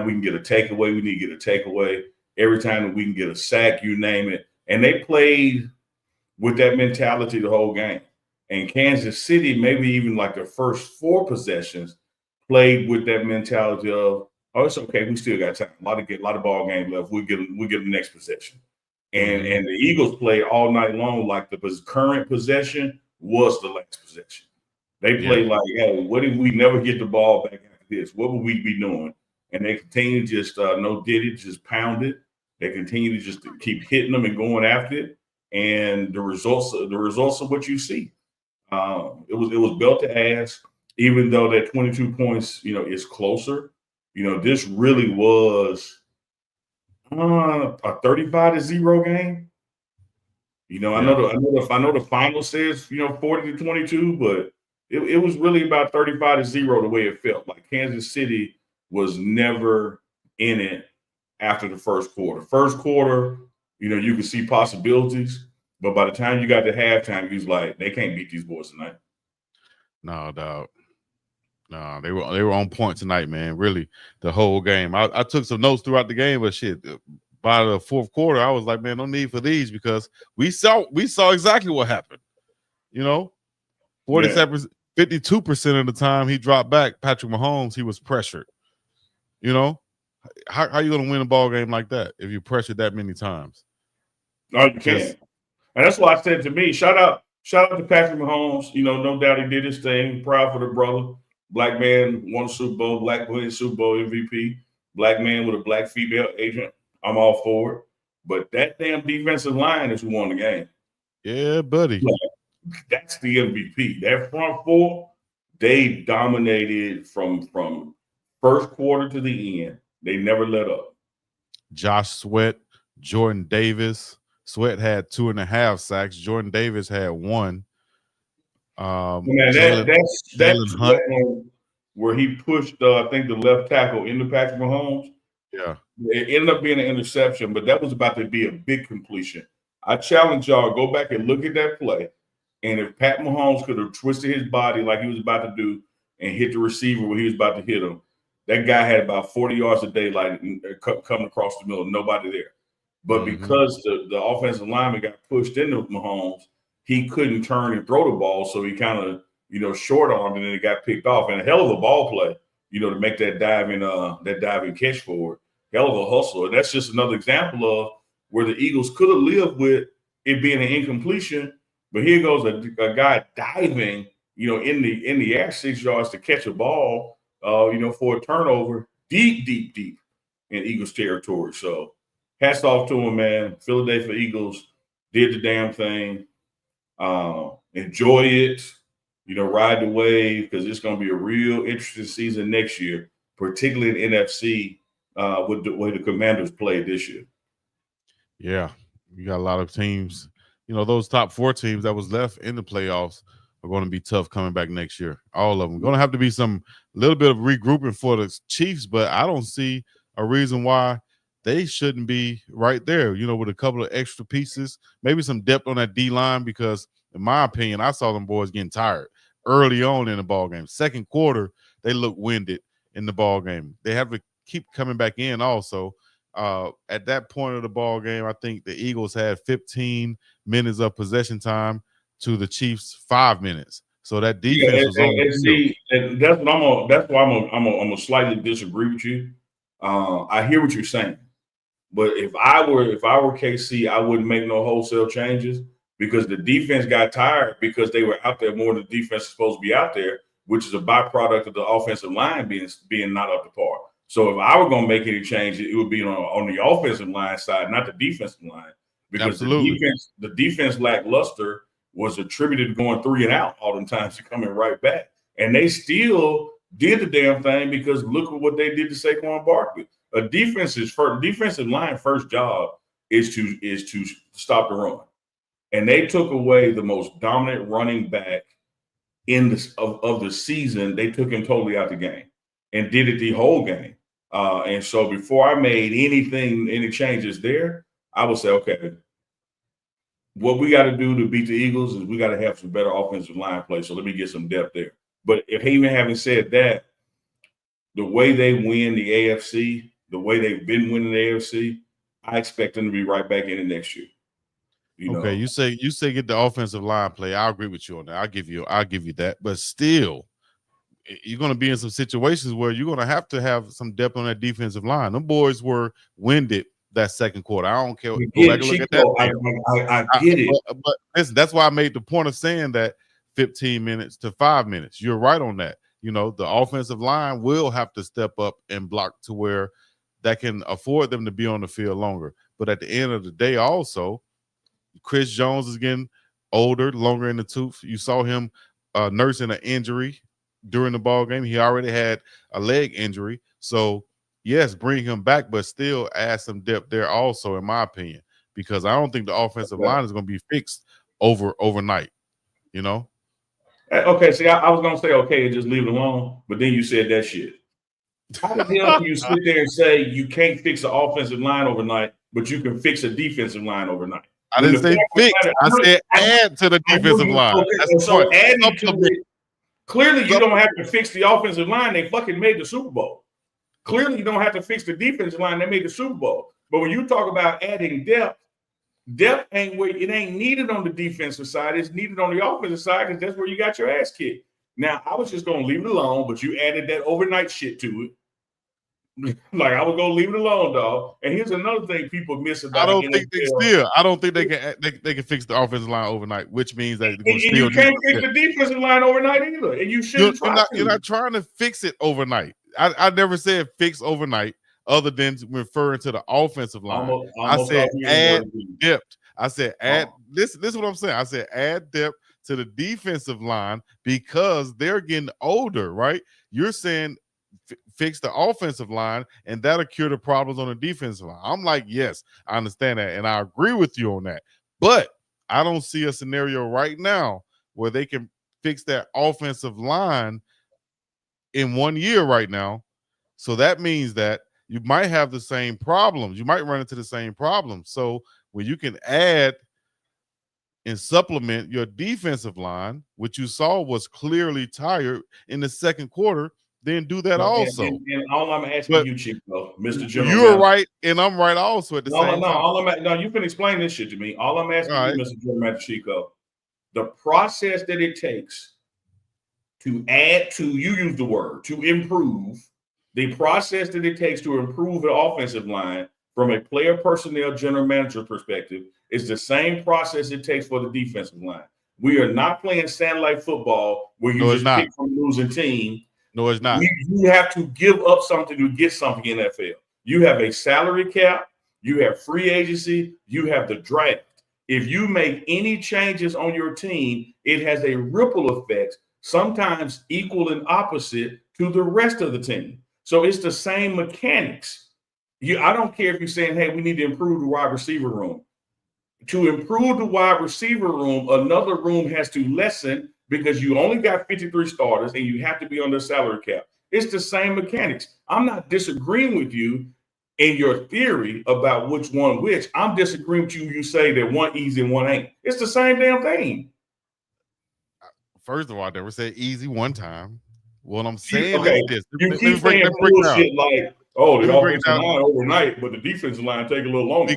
we can get a takeaway, we need to get a takeaway. Every time that we can get a sack, you name it. And they played with that mentality the whole game. And Kansas City, maybe even like the first 4 possessions, played with that mentality of, oh, it's okay, we still got time. A lot of ball game left. We'll get the next possession. And the Eagles played all night long like the current possession was the last possession. They played like, hey, what if we never get the ball back after this? What would we be doing? And they continue to just just pound it. They continue to just keep hitting them and going after it. And the results of what you see. It was belt to ass, even though that 22 points, is closer. This really was a 35-0 game. I know the final says 40-22, but it was really about 35-0 the way it felt. Like Kansas City was never in it after the first quarter. First quarter, you could see possibilities, but by the time you got to halftime, you was like, they can't beat these boys tonight. No, dog. No, they were on point tonight, man. Really, the whole game. I took some notes throughout the game, but shit, by the fourth quarter, I was like, man, no need for these because we saw exactly what happened. 47%, 52% of the time he dropped back. Patrick Mahomes, he was pressured. How you gonna win a ball game like that if you pressured that many times? No, you can't. And that's why I said to me, shout out to Patrick Mahomes. No doubt he did his thing. Proud for the brother. Black man won a Super Bowl, black man Super Bowl MVP, black man with a black female agent. I'm all for it. But that damn defensive line is who won the game. Yeah, buddy. That's the MVP. That front 4, they dominated from first quarter to the end. They never let up. Josh Sweat, Jordan Davis. Sweat had 2.5 sacks. Jordan Davis had 1. That's Hunt, where he pushed, I think, the left tackle into Patrick Mahomes. Yeah. It ended up being an interception, but that was about to be a big completion. I challenge y'all, go back and look at that play. And if Pat Mahomes could have twisted his body like he was about to do and hit the receiver when he was about to hit him, that guy had about 40 yards a day, like coming across the middle, nobody there. But because the offensive lineman got pushed into Mahomes, he couldn't turn and throw the ball, so he kind of, short-armed and then it got picked off. And a hell of a ball play, to make that diving catch for it. Hell of a hustle. And that's just another example of where the Eagles could have lived with it being an incompletion, but here goes a guy diving, in the air 6 yards to catch a ball, for a turnover deep in Eagles territory. So hats off to him, man. Philadelphia Eagles did the damn thing. Enjoy it, ride the wave because it's going to be a real interesting season next year, particularly in NFC with the way the Commanders played this year. Yeah, you got a lot of teams. Those top 4 teams that was left in the playoffs are going to be tough coming back next year. All of them. Going to have to be some little bit of regrouping for the Chiefs, but I don't see a reason why they shouldn't be right there, with a couple of extra pieces, maybe some depth on that D-line because, in my opinion, I saw them boys getting tired early on in the ball game. Second quarter, they looked winded in the ball game. They have to keep coming back in also. At that point of the ball game, I think the Eagles had 15 minutes of possession time to the Chiefs 5 minutes. So that defense was on the field. And that's why I'm gonna slightly disagree with you. I hear what you're saying, but if I were KC, I wouldn't make no wholesale changes because the defense got tired because they were out there more than the defense is supposed to be out there, which is a byproduct of the offensive line being not up to par. So if I were going to make any changes, it would be on the offensive line side, not the defensive line, because the defense lackluster was attributed to going 3 and out all the times to coming right back, and they still did the damn thing because look at what they did to Saquon Barkley. A defensive line first job is to stop the run, and they took away the most dominant running back of the season. They took him totally out the game and did it the whole game. And so before I made any changes there, I would say, okay, what we got to do to beat the Eagles is we got to have some better offensive line play. So let me get some depth there. But if even having said that, the way they win the AFC the way they've been winning the AFC, I expect them to be right back in it next year. Okay, you say get the offensive line play. I agree with you on that. I'll give you that. But still, you're going to be in some situations where you're going to have some depth on that defensive line. Them boys were winded that second quarter. I don't care. Go back and look at that. I get it. But listen, that's why I made the point of saying that 15 minutes to 5 minutes. You're right on that. The offensive line will have to step up and block to where that can afford them to be on the field longer. But at the end of the day, also, Chris Jones is getting older, longer in the tooth. You saw him nursing an injury during the ball game. He already had a leg injury. So, yes, bring him back, but still add some depth there also, in my opinion, because I don't think the offensive line is going to be fixed overnight, Okay, see, I was going to say, okay, and just leave it alone, but then you said that shit. How the hell can you sit there and say you can't fix the offensive line overnight, but you can fix a defensive line overnight? I didn't say fix. I said add to the defensive line. Okay, that's so adding to it. Clearly, you don't have to fix the offensive line. They fucking made the Super Bowl. Clearly, you don't have to fix the defensive line. They made the Super Bowl. But when you talk about adding depth ain't where it ain't needed on the defensive side. It's needed on the offensive side because that's where you got your ass kicked. Now, I was just going to leave it alone, but you added that overnight shit to it. Like, I was gonna leave it alone, dog. And here's another thing people miss about I don't think they can fix the offensive line overnight, which means that you can't fix the defensive line overnight either. And you shouldn't try to. You're not trying to fix it overnight. I never said fix overnight, other than referring to the offensive line. I said add depth. I said add. This is what I'm saying. I said add depth to the defensive line because they're getting older, right? You're saying fix the offensive line and that'll cure the problems on the defensive line. I'm like, yes, I understand that and I agree with you on that, but I don't see a scenario right now where they can fix that offensive line in 1 year right now. So that means that you might have the same problems. You might run into the same problems. So when you can add and supplement your defensive line, which you saw was clearly tired in the second quarter, then do that also. And all I'm asking you, Chico, Mr. General, you're right, and I'm right also at the same time. No, you can explain this shit to me. All I'm asking you, Mr. General Manager Chico, the process that it takes to add to, you use the word, to improve, the process that it takes to improve the offensive line from a player personnel general manager perspective is the same process it takes for the defensive line. We are not playing satellite football where you just pick from a losing team. No, it's not. You have to give up something to get something in the NFL. You have a salary cap, you have free agency, you have the draft. If you make any changes on your team, it has a ripple effect, sometimes equal and opposite to the rest of the team. So it's the same mechanics. I don't care if you're saying, hey, we need to improve the wide receiver room. To improve the wide receiver room, another room has to lessen because you only got 53 starters and you have to be on the salary cap. It's the same mechanics. I'm not disagreeing with you in your theory about which one which. I'm disagreeing with you. You say that one easy and one ain't. It's the same damn thing. First of all, I never said easy one time. What I'm saying is this. You keep saying bullshit like, oh, the offensive line overnight, but the defensive line take a little longer.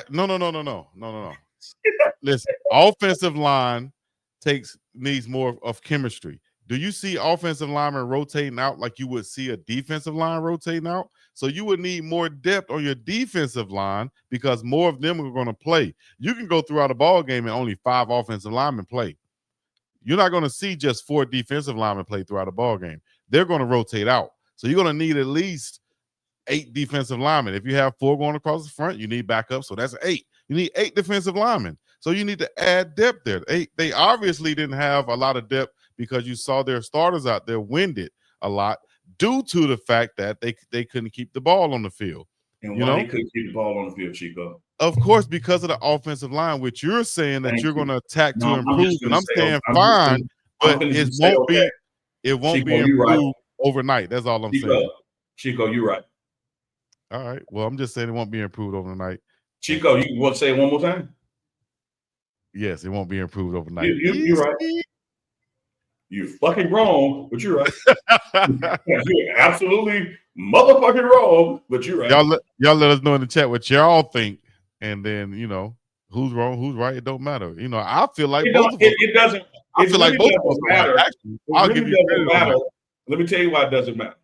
No. Listen, offensive line needs more of chemistry. Do you see offensive linemen rotating out like you would see a defensive line rotating out? So you would need more depth on your defensive line because more of them are going to play. You can go throughout a ball game and only 5 offensive linemen play. You're not going to see just 4 defensive linemen play throughout a ball game. They're going to rotate out. So you're going to need at least 8 defensive linemen. If you have 4 going across the front, you need backup. So that's 8. You need 8 defensive linemen. So you need to add depth there. They obviously didn't have a lot of depth because you saw their starters out there winded a lot due to the fact that they couldn't keep the ball on the field. And why they couldn't keep the ball on the field, Chico? Of course, because of the offensive line, which you're saying that you're going to attack to improve. And I'm saying fine, but it won't be improved overnight. That's all I'm saying. Chico, you're right. All right. Well, I'm just saying it won't be improved overnight. Chico, you want to say it one more time? Yes, it won't be improved overnight. You're right. You're fucking wrong, but you're right. You're absolutely motherfucking wrong, but you're right. Y'all let us know in the chat what y'all think, and then who's wrong, who's right. It don't matter. I feel like both of us. It doesn't. I It feel really like both of us doesn't are right. matter. Actually, It I'll really give you doesn't credit on matter. that. Let me tell you why it doesn't matter.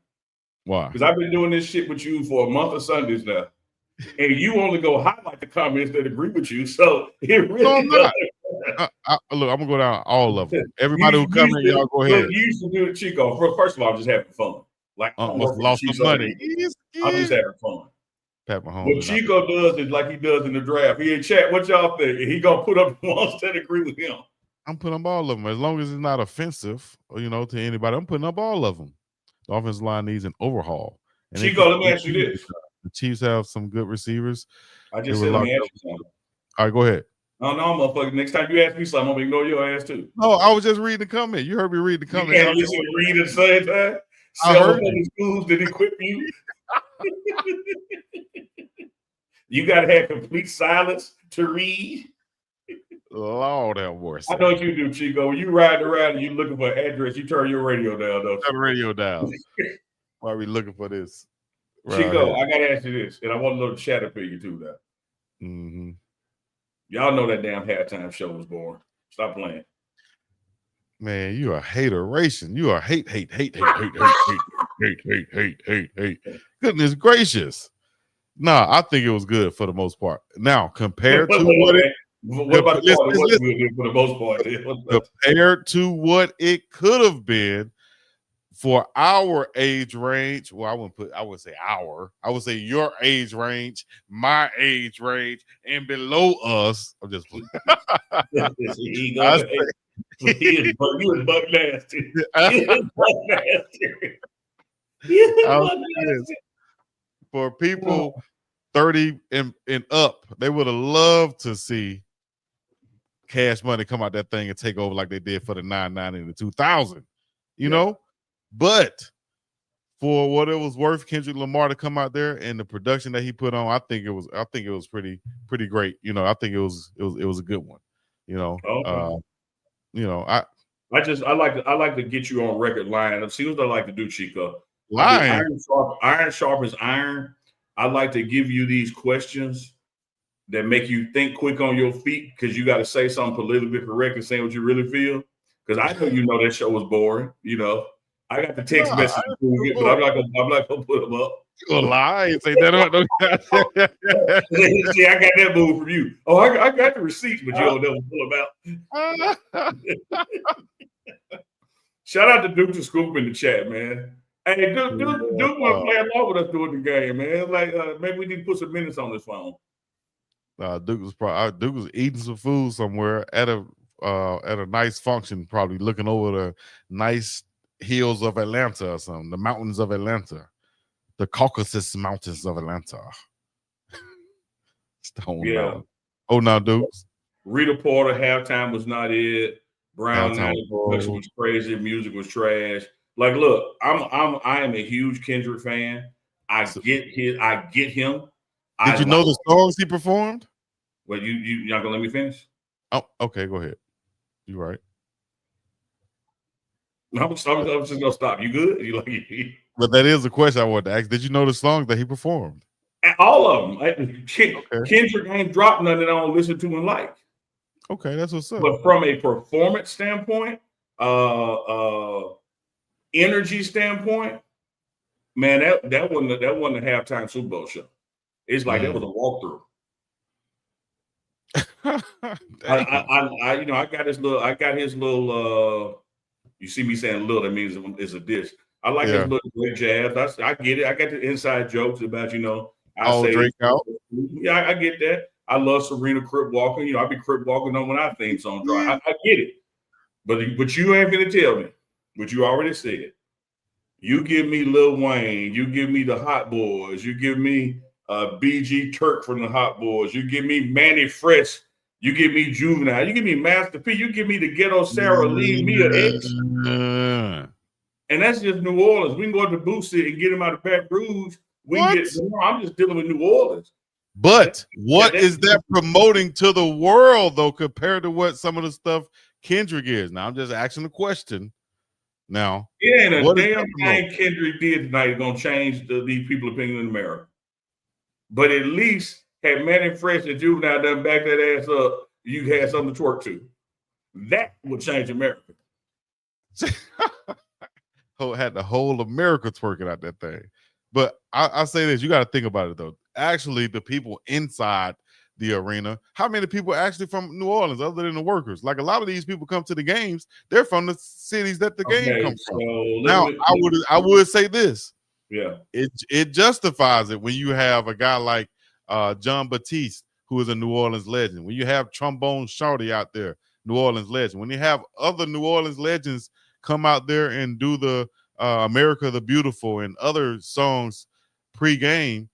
Why? Because I've been doing this shit with you for a month of Sundays now, and you only go highlight the comments that agree with you. So it really No, I'm doesn't. not. Look, I'm gonna go down all of them. Everybody who come in, y'all go ahead. Look, you used to do the Chico. First of all, I'm just having fun. Like I don't Must work have for lost the some money. I'm just having fun. Pat Mahomes. What Chico does is like he does in the draft. He in chat. What y'all think? He gonna put up the ones that agree with him. I'm putting up all of them as long as it's not offensive, to anybody. I'm putting up all of them. The offensive line needs an overhaul. And Chico, let me ask you this: the Chiefs have some good receivers. I just said, let me ask you something. All right, go ahead. No, motherfucker. Next time you ask me something, I'm gonna ignore your ass too. No, I was just reading the comment. You heard me read the comment. You can't listen to read at the same time. Several public schools that equip you. You gotta have complete silence to read. Lord have mercy. I know what you do, Chico. When you riding around and you looking for an address, you turn your radio down, though. Turn the radio down. Why are we looking for this? Chico, I gotta ask you this, and I want a little chat opinion too now. Mm-hmm. Y'all know that damn halftime show was boring. Stop playing. Man, you are hateration. You are hate. Goodness gracious. Nah, I think it was good for the most part. Now, compared to what about the part that wasn't good for the most part? Compared to what it could have been for our age range, well, I would say your age range, my age range, and below us. I'm just playing. You was buck nasty. For people 30 and up, they would have loved to see Cash Money come out that thing and take over like they did for the 99 and the 2000. You know, but for what it was worth, Kendrick Lamar to come out there and the production that he put on, I think it was pretty great. I think it was a good one. I like to get you on record lying. See what I like to do, Chico. Lying. Iron sharpens iron. I like to give you these questions that make you think quick on your feet because you got to say something politically correct and say what you really feel. Because I know that show was boring. I got the text message, but I'm not gonna put them up. You gonna lie and say that? See, I got that move from you. Oh, I got the receipts, but you don't never pull them out. Shout out to Duke to Scoop in the chat, man. Hey, Duke want to play along with us during the game, man. Like maybe we need to put some minutes on this phone. Duke was eating some food somewhere at a nice function, probably looking over the nice hills of Atlanta or something, the mountains of Atlanta, the Caucasus Mountains of Atlanta. Oh, now Dukes. Rita Porter halftime was not it. Brown production was crazy. Music was trash. Like, look, I am a huge Kendrick fan. I get him. Did you know the songs he performed? Well, you not gonna let me finish? Oh, okay, go ahead. You right. I'm just gonna stop. You good? But that is the question I wanted to ask. Did you know the songs that he performed? All of them. Kendrick ain't dropped nothing that I don't listen to and like. Okay, that's what's up. But from a performance standpoint, energy standpoint, man, that wasn't a halftime Super Bowl show. It's like that was a walkthrough. I got his little. You see me saying little, that means it's a dish. I like his little great jabs. I get it. I got the inside jokes about Drake out. Yeah, I get that. I love Serena Crip walking. I be Crip walking on when I think song dry. I get it. But you ain't gonna tell me what you already said. You give me Lil Wayne, you give me the Hot Boys, you give me BG Turk from the Hot Boys, you give me Manny Fresh, you give me Juvenile, you give me Master P, you give me the Ghetto Sarah Lee, Mia X. And that's just New Orleans. We can go to the Booth City and get him out of Baton Rouge. I'm just dealing with New Orleans. But what is that promoting to the world, though, compared to what some of the stuff Kendrick is? Now, I'm just asking the question. Now, it ain't a what is damn that promote? thing Kendrick did tonight gonna change these people's opinion in America. But at least had Manny Fresh and Juvenile done back that ass up, you had something to twerk to. That would change America. Had the whole America twerking out that thing. But I say this, you got to think about it though. Actually, the people inside the arena, how many people are actually from New Orleans other than the workers? Like a lot of these people come to the games, they're from the cities that the game comes from. Now, I would say this. Yeah. It justifies it when you have a guy like John Batiste, who is a New Orleans legend. When you have Trombone Shorty out there, New Orleans legend. When you have other New Orleans legends come out there and do the America the Beautiful and other songs pre-game,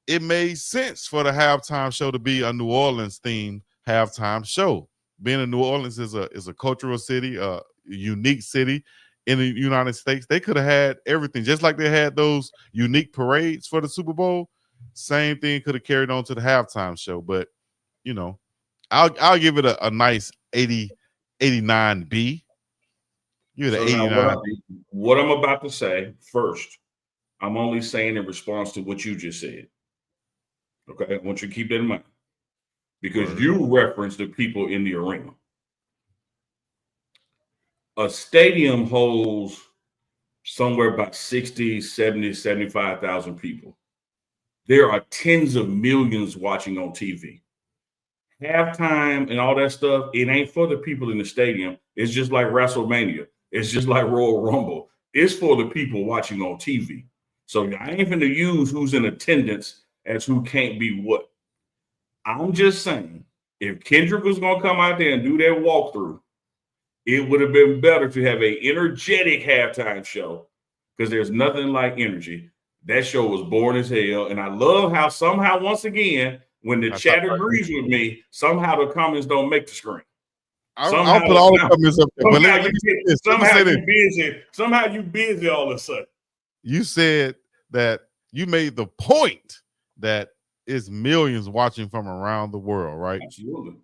it made sense for the halftime show to be a New Orleans themed halftime show. Being in New Orleans is a cultural city, a unique city in the United States. They could have had everything, just like they had those unique parades for the Super Bowl. Same thing could have carried on to the halftime show. But you know, I'll give it a nice 89B. You're the 89. What I'm about to say first, I'm only saying in response to what you just said. Okay, I want you to keep that in mind because you referenced the people in the arena. A stadium holds somewhere about 60, 70, 75,000 people. There are tens of millions watching on TV. Halftime and all that stuff, it ain't for the people in the stadium. It's just like WrestleMania. It's just like Royal Rumble. It's for the people watching on TV. So I ain't going to use who's in attendance as who can't be what. I'm just saying, if Kendrick was going to come out there and do that walkthrough, it would have been better to have an energetic halftime show because there's nothing like energy. That show was boring as hell. And I love how somehow, once again, when the chat agrees with me, somehow the comments don't make the screen. I'll put all the comments up there. Somehow you busy all of a sudden. You said that you made the point that it's millions watching from around the world, right? Absolutely.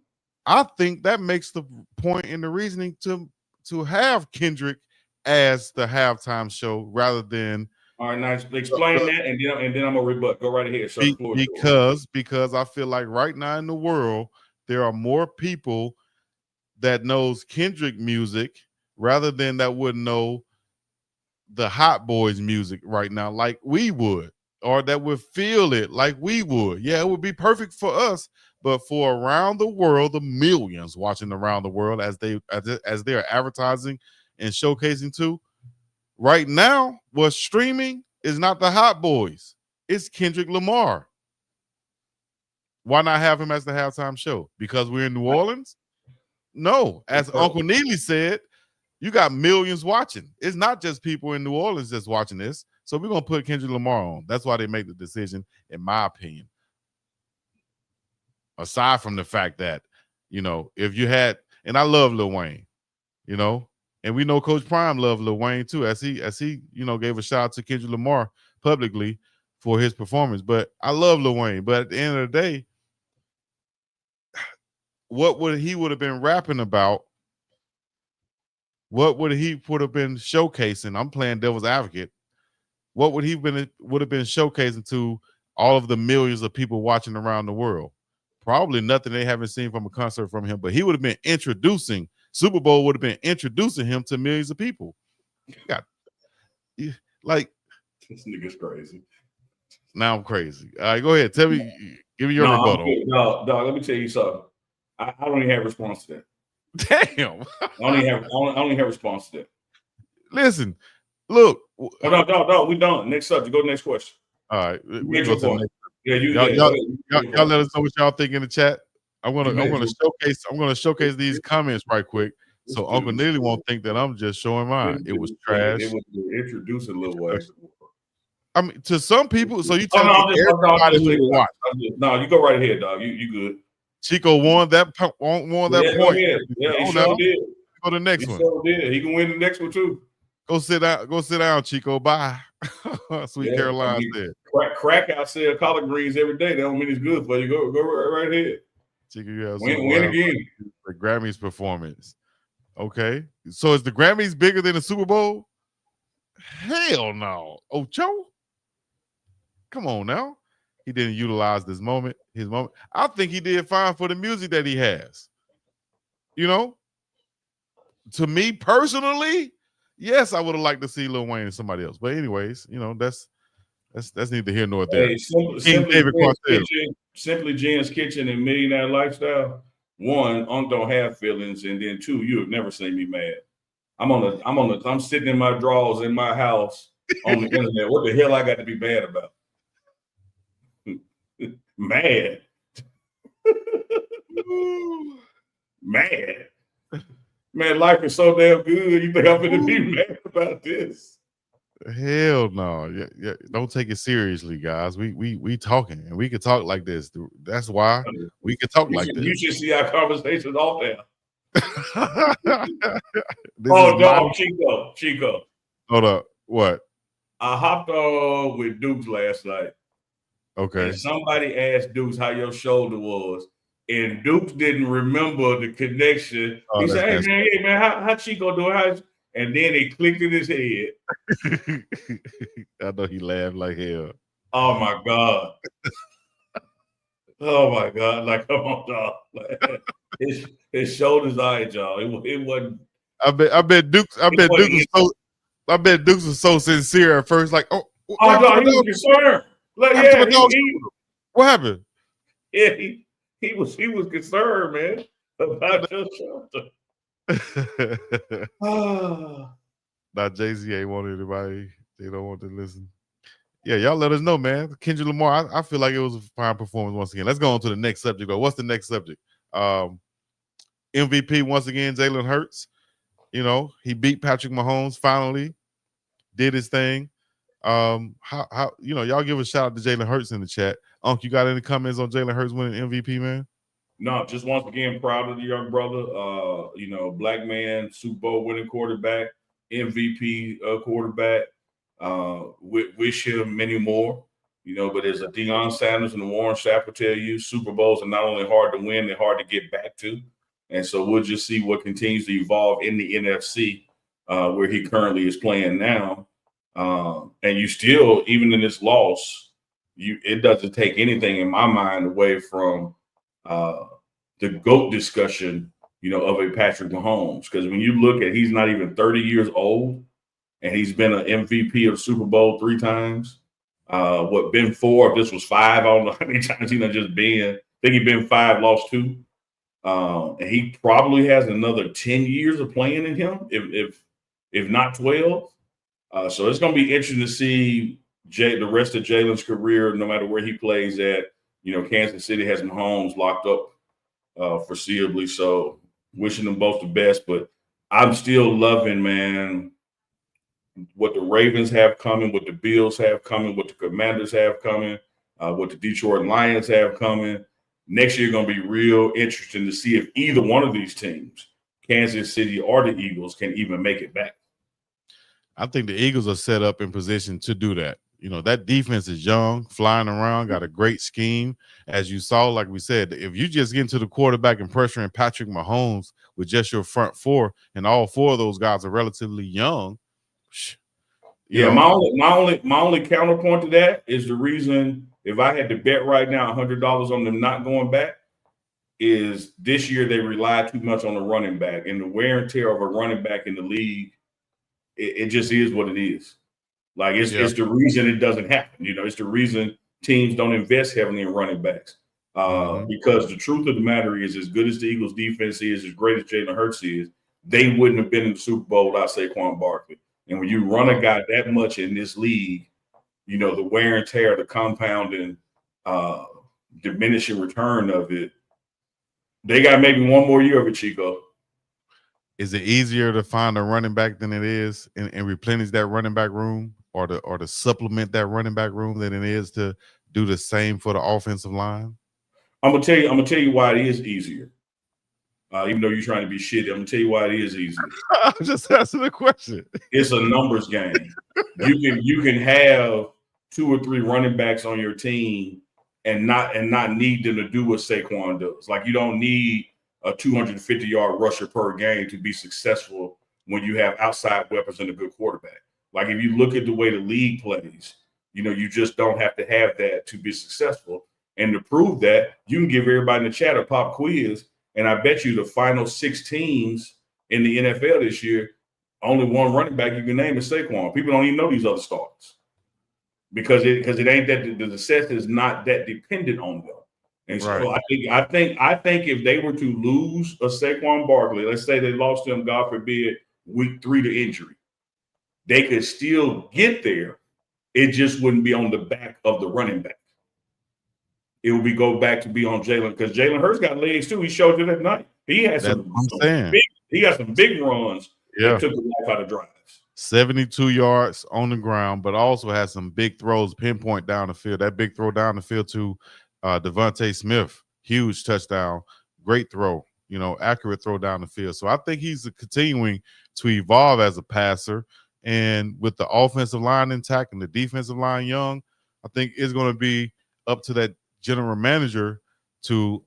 I think that makes the point in the reasoning to have Kendrick as the halftime show rather than. All right, nice. Explain that, and then I'm gonna rebut. Go right ahead, sir. Because I feel like right now in the world there are more people that knows Kendrick music rather than that would know the Hot Boys music right now, like we would, or that would feel it like we would. Yeah, it would be perfect for us, but for around the world, the millions watching around the world as they are advertising and showcasing too. Right now, what's streaming is not the Hot Boys. It's Kendrick Lamar. Why not have him as the halftime show? Because we're in New Orleans? No. As Uncle Neely said, you got millions watching. It's not just people in New Orleans that's watching this. So we're going to put Kendrick Lamar on. That's why they make the decision, in my opinion. Aside from the fact that, if you had, and I love Lil Wayne, and we know Coach Prime loved Lil Wayne too, as he gave a shout out to Kendrick Lamar publicly for his performance. But I love Lil Wayne. But at the end of the day, what would he have been rapping about? What would he have been showcasing? I'm playing devil's advocate. What would have been showcasing to all of the millions of people watching around the world? Probably nothing they haven't seen from a concert from him, but he would have been introducing. Super Bowl would have been introducing him to millions of people. This nigga's crazy. Now I'm crazy. All right, go ahead. Tell me, give me your rebuttal. No, dog, let me tell you something. I don't even have a response to that. Damn. I only have a response to that. Listen, look. No, we done. Next subject. Go to the next question. All right. Y'all let us know what y'all think in the chat. I'm gonna showcase these comments right quick, so Uncle Neely won't think that I'm just showing mine. It was trash. It was introducing Lil Wayne. I mean, to some people. So you tell me everybody who watch. No, you go right ahead, dog. You good. Chico won that point. Yeah, he sure did. Go to the next one. Sure did. He can win the next one too. Go sit down, Chico. Bye. Sweet Caroline said. Crack out sell collard greens every day. That don't mean it's good for you. Go right ahead. Chico, win again. The Grammys performance. Okay. So is the Grammys bigger than the Super Bowl? Hell no. Ocho? Come on now. He didn't utilize his moment. I think he did fine for the music that he has. You know, to me personally, yes, I would have liked to see Lil Wayne and somebody else. But anyways, that's neither here nor there. Hey, King David Quantel. Simply Jen's Kitchen and Millionaire Lifestyle. One, Unc don't have feelings, and then two, you have never seen me mad. I'm sitting in my drawers in my house on the internet. What the hell I got to be mad about? Mad. Mad. Man, life is so damn good. You think I'm gonna be mad about this? Hell no. Yeah. Don't take it seriously, guys. We talking, and we can talk like this. That's why we can talk like this. You should see our conversations off there. Chico. Hold up. What? I hopped on with Dukes last night. Okay. And somebody asked Dukes how your shoulder was, and Dukes didn't remember the connection. He said, "Hey man, how Chico doing?" And then it clicked in his head. I know he laughed like hell. Oh my God. Oh my God. Like, come on, dog. Like, his shoulders eyed, y'all. It wasn't. I bet Dukes was so sincere at first, like, no, he was concerned. Like, what happened? Yeah, he was concerned, man, about your shoulder. Now Jay-Z ain't want anybody. They don't want to listen. Yeah, y'all let us know, man. Kendrick Lamar, I feel like it was a fine performance once again. Let's go on to the next subject, though. What's the next subject? MVP once again, Jalen Hurts. He beat Patrick Mahomes finally, did his thing. How y'all give a shout out to Jalen Hurts in the chat. Unc, you got any comments on Jalen Hurts winning MVP, man? No, just once again, proud of the young brother. Black man, Super Bowl winning quarterback, MVP quarterback. Wish him many more. But as a Deion Sanders and Warren Sapp will tell you, Super Bowls are not only hard to win, they're hard to get back to. And so we'll just see what continues to evolve in the NFC, where he currently is playing now. And you still, even in this loss, it doesn't take anything in my mind away from the GOAT discussion, of a Patrick Mahomes. Because when you look at, he's not even 30 years old, and he's been an MVP of Super Bowl 3 times. Been 4? This was 5. I don't know how many times just been. I think he's been 5, lost 2. And he probably has another 10 years of playing in him, if not 12. So it's going to be interesting to see the rest of Jalen's career, no matter where he plays at. Kansas City has Mahomes locked up foreseeably. So wishing them both the best. But I'm still loving, man, what the Ravens have coming, what the Bills have coming, what the Commanders have coming, what the Detroit Lions have coming. Next year going to be real interesting to see if either one of these teams, Kansas City or the Eagles, can even make it back. I think the Eagles are set up in position to do that. That defense is young, flying around, got a great scheme. As you saw, like we said, if you just get into the quarterback and pressuring Patrick Mahomes with just your front 4, and all 4 of those guys are relatively young. My only counterpoint to that is the reason, if I had to bet right now $100 on them not going back, is this year they rely too much on the running back, and the wear and tear of a running back in the league. It just is what it is. Like it's the reason it doesn't happen. It's the reason teams don't invest heavily in running backs. Because the truth of the matter is, as good as the Eagles defense is, as great as Jalen Hurts is, they wouldn't have been in the Super Bowl without Saquon Barkley. And when you run a guy that much in this league, the wear and tear, the compounding, diminishing return of it, they got maybe one more year of it, Chico. Is it easier to find a running back than it is and replenish that running back room, or to supplement that running back room than it is to do the same for the offensive line? I'm gonna tell you why it is easier. Even though you're trying to be shitty, I'm gonna tell you why it is easier. I'm just asking a question. It's a numbers game. You can have 2 or 3 running backs on your team and not need them to do what Saquon does. Like, you don't need a 250-yard rusher per game to be successful when you have outside weapons and a good quarterback. Like if you look at the way the league plays, you just don't have to have that to be successful. And to prove that, you can give everybody in the chat a pop quiz, and I bet you the final 6 teams in the NFL this year, only one running back you can name is Saquon. People don't even know these other starters because it ain't that the success is not that dependent on them. And so I think if they were to lose a Saquon Barkley, let's say they lost him, God forbid, week 3 to injury, they could still get there. It just wouldn't be on the back of the running back. It would go back to be on Jalen, because Jalen Hurts got legs too. He showed it at night. He had some big runs that took the life out of drives. 72 yards on the ground, but also has some big throws, pinpoint down the field. That big throw down the field to Devontae Smith, huge touchdown, great throw, accurate throw down the field. So I think he's continuing to evolve as a passer. And with the offensive line intact and the defensive line young, I think it's going to be up to that general manager to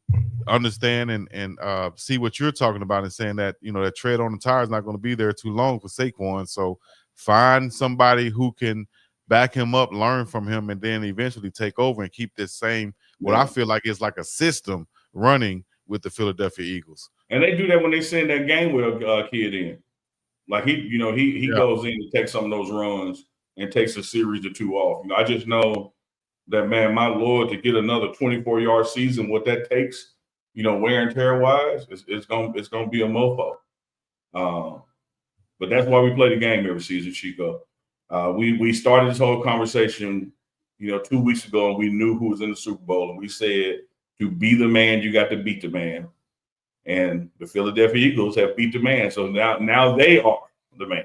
understand and see what you're talking about and saying that, that tread on the tire is not going to be there too long for Saquon. So find somebody who can back him up, learn from him, and then eventually take over and keep this same, what I feel like is like a system running with the Philadelphia Eagles. And they do that when they send that game with a kid in. Like he goes in to take some of those runs and takes a series or 2 off. I just know that, man, my Lord, to get another 24-yard season, what that takes, wear and tear wise, it's gonna be a mofo. But that's why we play the game every season, Chico. We started this whole conversation, 2 weeks ago, and we knew who was in the Super Bowl, and we said to be the man, you got to beat the man. And the Philadelphia Eagles have beat the man. So now they are the man.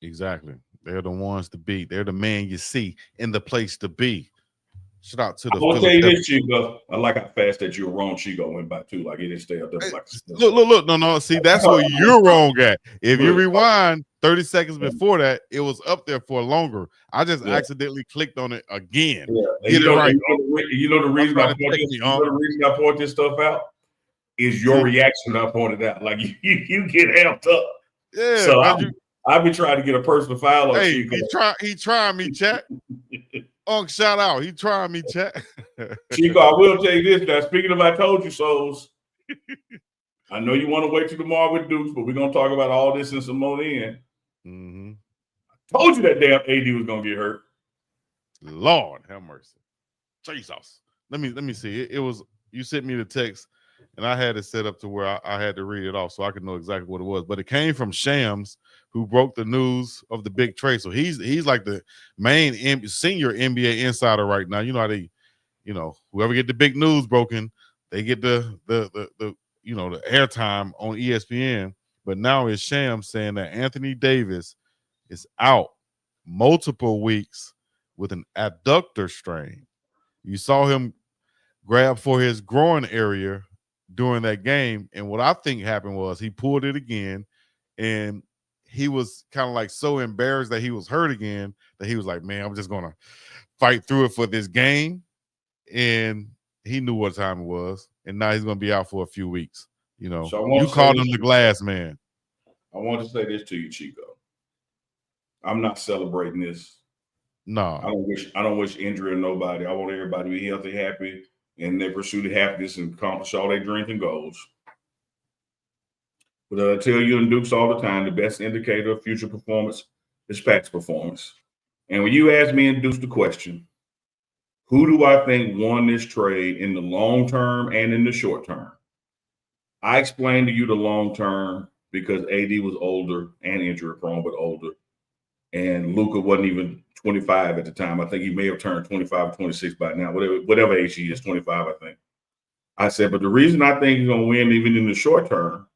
Exactly. They're the ones to beat. They're the man you see in the place to be. Shout out to the I will tell you this, Chico. I like how fast that you're wrong, Chico went by too. Like he didn't stay up there. Look. No. See, that's where you're wrong at. If you rewind 30 seconds before that, it was up there for longer. I just accidentally clicked on it again. Yeah. Get it right. The reason I point this stuff out is your reaction. I pointed out, like you get amped up. Yeah. So I've been trying to get a personal foul on Chico. He trying me, chat. Shout out. He trying me, chat. Chico, I will tell you this. Now, speaking of I told you so's, I know you want to wait till tomorrow with Dukes, but we're gonna talk about all this and some more then. Mm-hmm. I told you that damn AD was gonna get hurt. Lord have mercy. Jesus. Let me see. It was, you sent me the text, and I had it set up to where I had to read it off so I could know exactly what it was. But it came from Shams, who broke the news of the big trade. So he's like the main senior NBA insider right now. You know how they, whoever get the big news broken, they get the airtime on ESPN. But now it's Shams saying that Anthony Davis is out multiple weeks with an adductor strain. You saw him grab for his groin area during that game, and what I think happened was he pulled it again, and he was kind of like so embarrassed that he was hurt again that he was like, man, I'm just gonna fight through it for this game. And he knew what time it was, and now he's gonna be out for a few weeks. So you called him the glass man. I want to say this to you, Chico. I'm not celebrating this. No, I don't wish injury on nobody. I want everybody to be healthy, happy, and they pursue the happiness and accomplish all their dreams and goals. But I tell you in Dukes all the time, the best indicator of future performance is past performance. And when you ask me in Dukes the question, who do I think won this trade in the long term and in the short term? I explained to you the long term because AD was older and injury prone, but older. And Luka wasn't even 25 at the time. I think he may have turned 25 or 26 by now, whatever age he is, 25, I think. I said, but the reason I think he's going to win even in the short term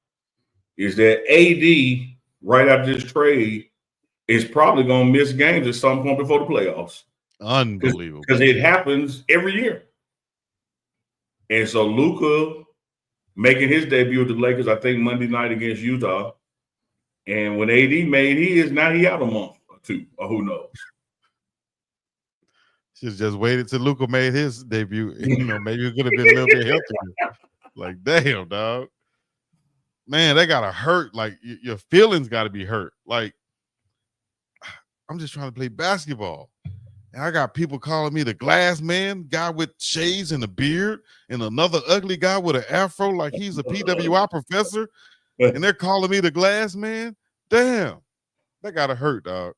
is that AD, right after this trade, is probably going to miss games at some point before the playoffs. Unbelievable. Because it happens every year. And so Luka making his debut with the Lakers, I think Monday night against Utah. And when AD made his, now he out a month or two, or who knows. She's just waited till Luka made his debut. Maybe he could have been a little bit healthier. Like, damn, dog. man, they gotta hurt. Like your feelings gotta be hurt. Like I'm just trying to play basketball. And I got people calling me the glass man, guy with shades and a beard, and another ugly guy with an afro like he's a PWI professor, and they're calling me the glass man. Damn, that gotta hurt, dog.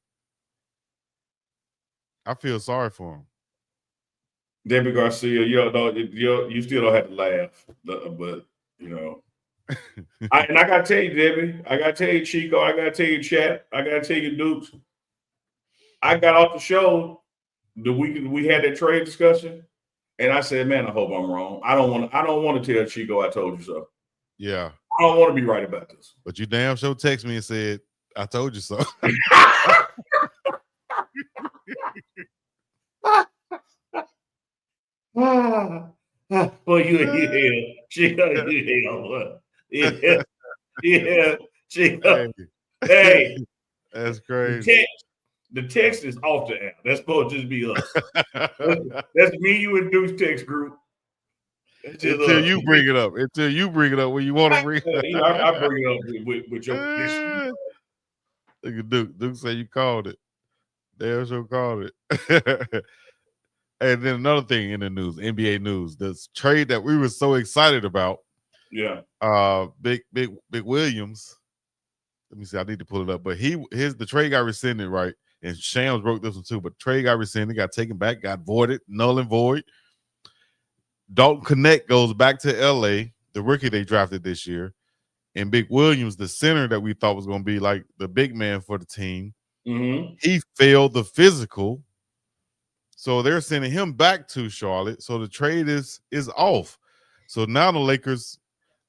I feel sorry for him. Debbie Garcia, you still don't have to laugh, but you know. I gotta tell you, Debbie, I gotta tell you, Chico, I gotta tell you, Chat, I gotta tell you, Dukes. I got off the show the week we had that trade discussion, and I said, "Man, I hope I'm wrong. I don't want to tell Chico I told you so. Yeah, I don't want to be right about this." but you damn sure text me and said, "I told you so." Well, you Chico, yeah, Chico. Hey, that's crazy. The text is off the app. That's supposed to just be us. That's me, you, and Duke's text group. Until you bring it up. Until you bring it up when you want to bring it up. I bring it up with your prediction. Look at Duke. Duke said you called it. Damn sure called it. And then another thing in the news, NBA news, this trade that we were so excited about. Yeah. Big Williams. Let me see. I need to pull it up. But the trade got rescinded, right? And Shams broke this one too. But trade got rescinded, got taken back, got voided, null and void. Dalton Connect goes back to LA, the rookie they drafted this year. And Big Williams, the center that we thought was going to be like the big man for the team, he failed the physical. So they're sending him back to Charlotte. So the trade is off. So now the Lakers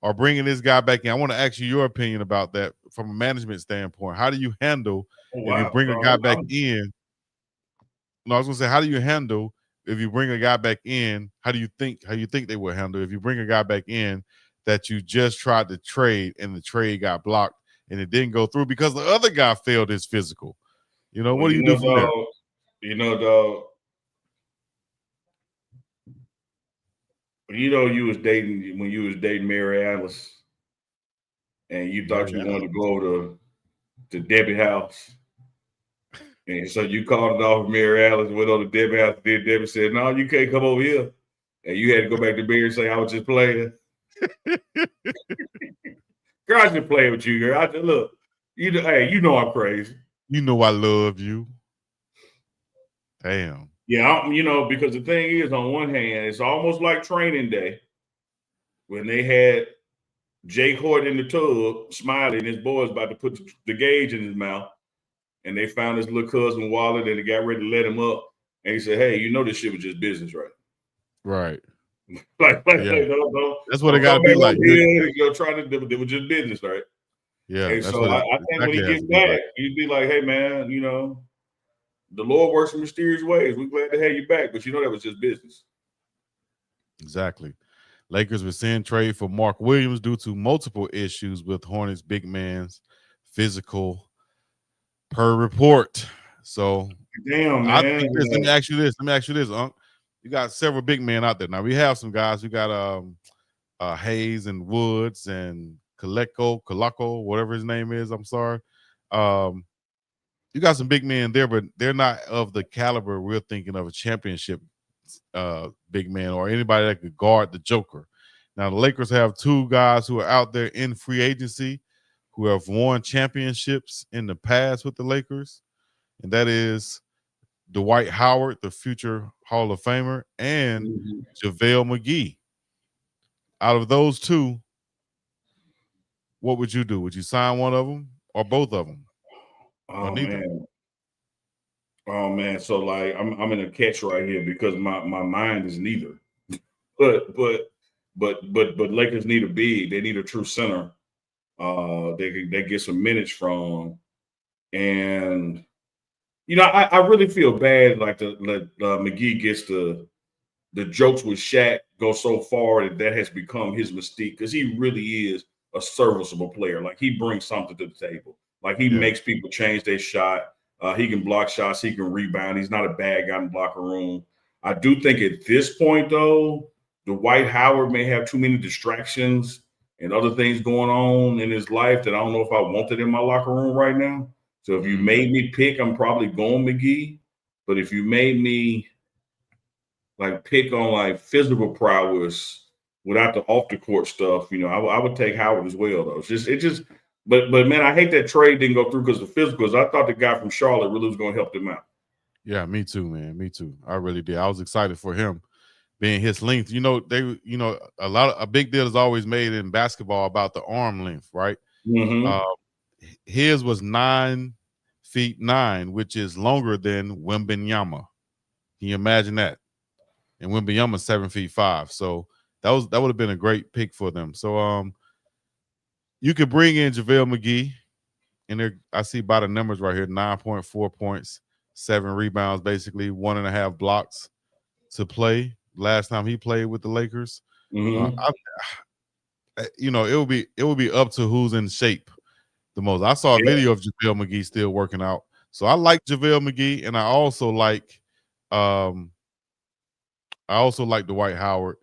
are bringing this guy back in. I want to ask you your opinion about that from a management standpoint. How do you handle if you bring a guy back in? No, I was going to say, how do you handle if you bring a guy back in? How you think they will handle if you bring a guy back in that you just tried to trade and the trade got blocked and it didn't go through because the other guy failed his physical? You know, what do you do from there? You know, dog. You know, you was dating Mary Alice, and you thought you wanted to go to Debbie house, and so you called it off Mary Alice, went on to Debbie house. Debbie said, "No, you can't come over here," and you had to go back to Mary and say, "I was just playing." Girl, I just playing with you, girl. I just look. Hey, you know I'm crazy. You know I love you. Damn. Yeah, because the thing is, on one hand, it's almost like training day when they had Jake Hort in the tub, smiling, his boy's about to put the gauge in his mouth, and they found his little cousin wallet, and they got ready to let him up. And he said, "Hey, this shit was just business, right?" Right. No, that's what it got to be like. You're trying to do it was just business, right? Yeah. And so I think when he gets back, he'd be like, "Hey, man, the Lord works in mysterious ways. We're glad to have you back, but that was just business." Exactly. Lakers rescind trade for Mark Williams due to multiple issues with Hornets big man's physical, per report. So, damn, man. I think this. Let me ask you this, Unc. You got several big men out there. Now we have some guys. We got Hayes and Woods and Kaleko, whatever his name is. I'm sorry. You got some big men there, but they're not of the caliber we're thinking of a championship big man or anybody that could guard the Joker. Now, the Lakers have two guys who are out there in free agency who have won championships in the past with the Lakers, and that is Dwight Howard, the future Hall of Famer, and JaVale McGee. Out of those two, what would you do? Would you sign one of them or both of them? Oh man. So like I'm in a catch right here because my mind is neither. But Lakers need a big. They need a true center. They get some minutes from, and I really feel bad like McGee gets the jokes with Shaq go so far that has become his mystique because he really is a serviceable player. Like he brings something to the table. Like he makes people change their shot. He can block shots. He can rebound. He's not a bad guy in the locker room. I do think at this point, though, Dwight Howard may have too many distractions and other things going on in his life that I don't know if I wanted in my locker room right now. So if you made me pick, I'm probably going McGee. But if you made me like pick on like physical prowess without the off the court stuff, I would take Howard as well though. But man, I hate that trade didn't go through because of the physicals. I thought the guy from Charlotte really was going to help them out. Yeah, me too, man. Me too. I really did. I was excited for him being his length. A big deal is always made in basketball about the arm length, right? Mm-hmm. His was 9'9", which is longer than Wembanyama. Can you imagine that? And Wembanyama's 7'5". So that would have been a great pick for them. So you could bring in JaVale McGee, and I see by the numbers right here: 9.4 points, 7 rebounds, basically 1.5 blocks to play. Last time he played with the Lakers, Mm-hmm. it would be up to who's in shape the most. I saw a video of JaVale McGee still working out, so I like JaVale McGee, and I also like Dwight Howard.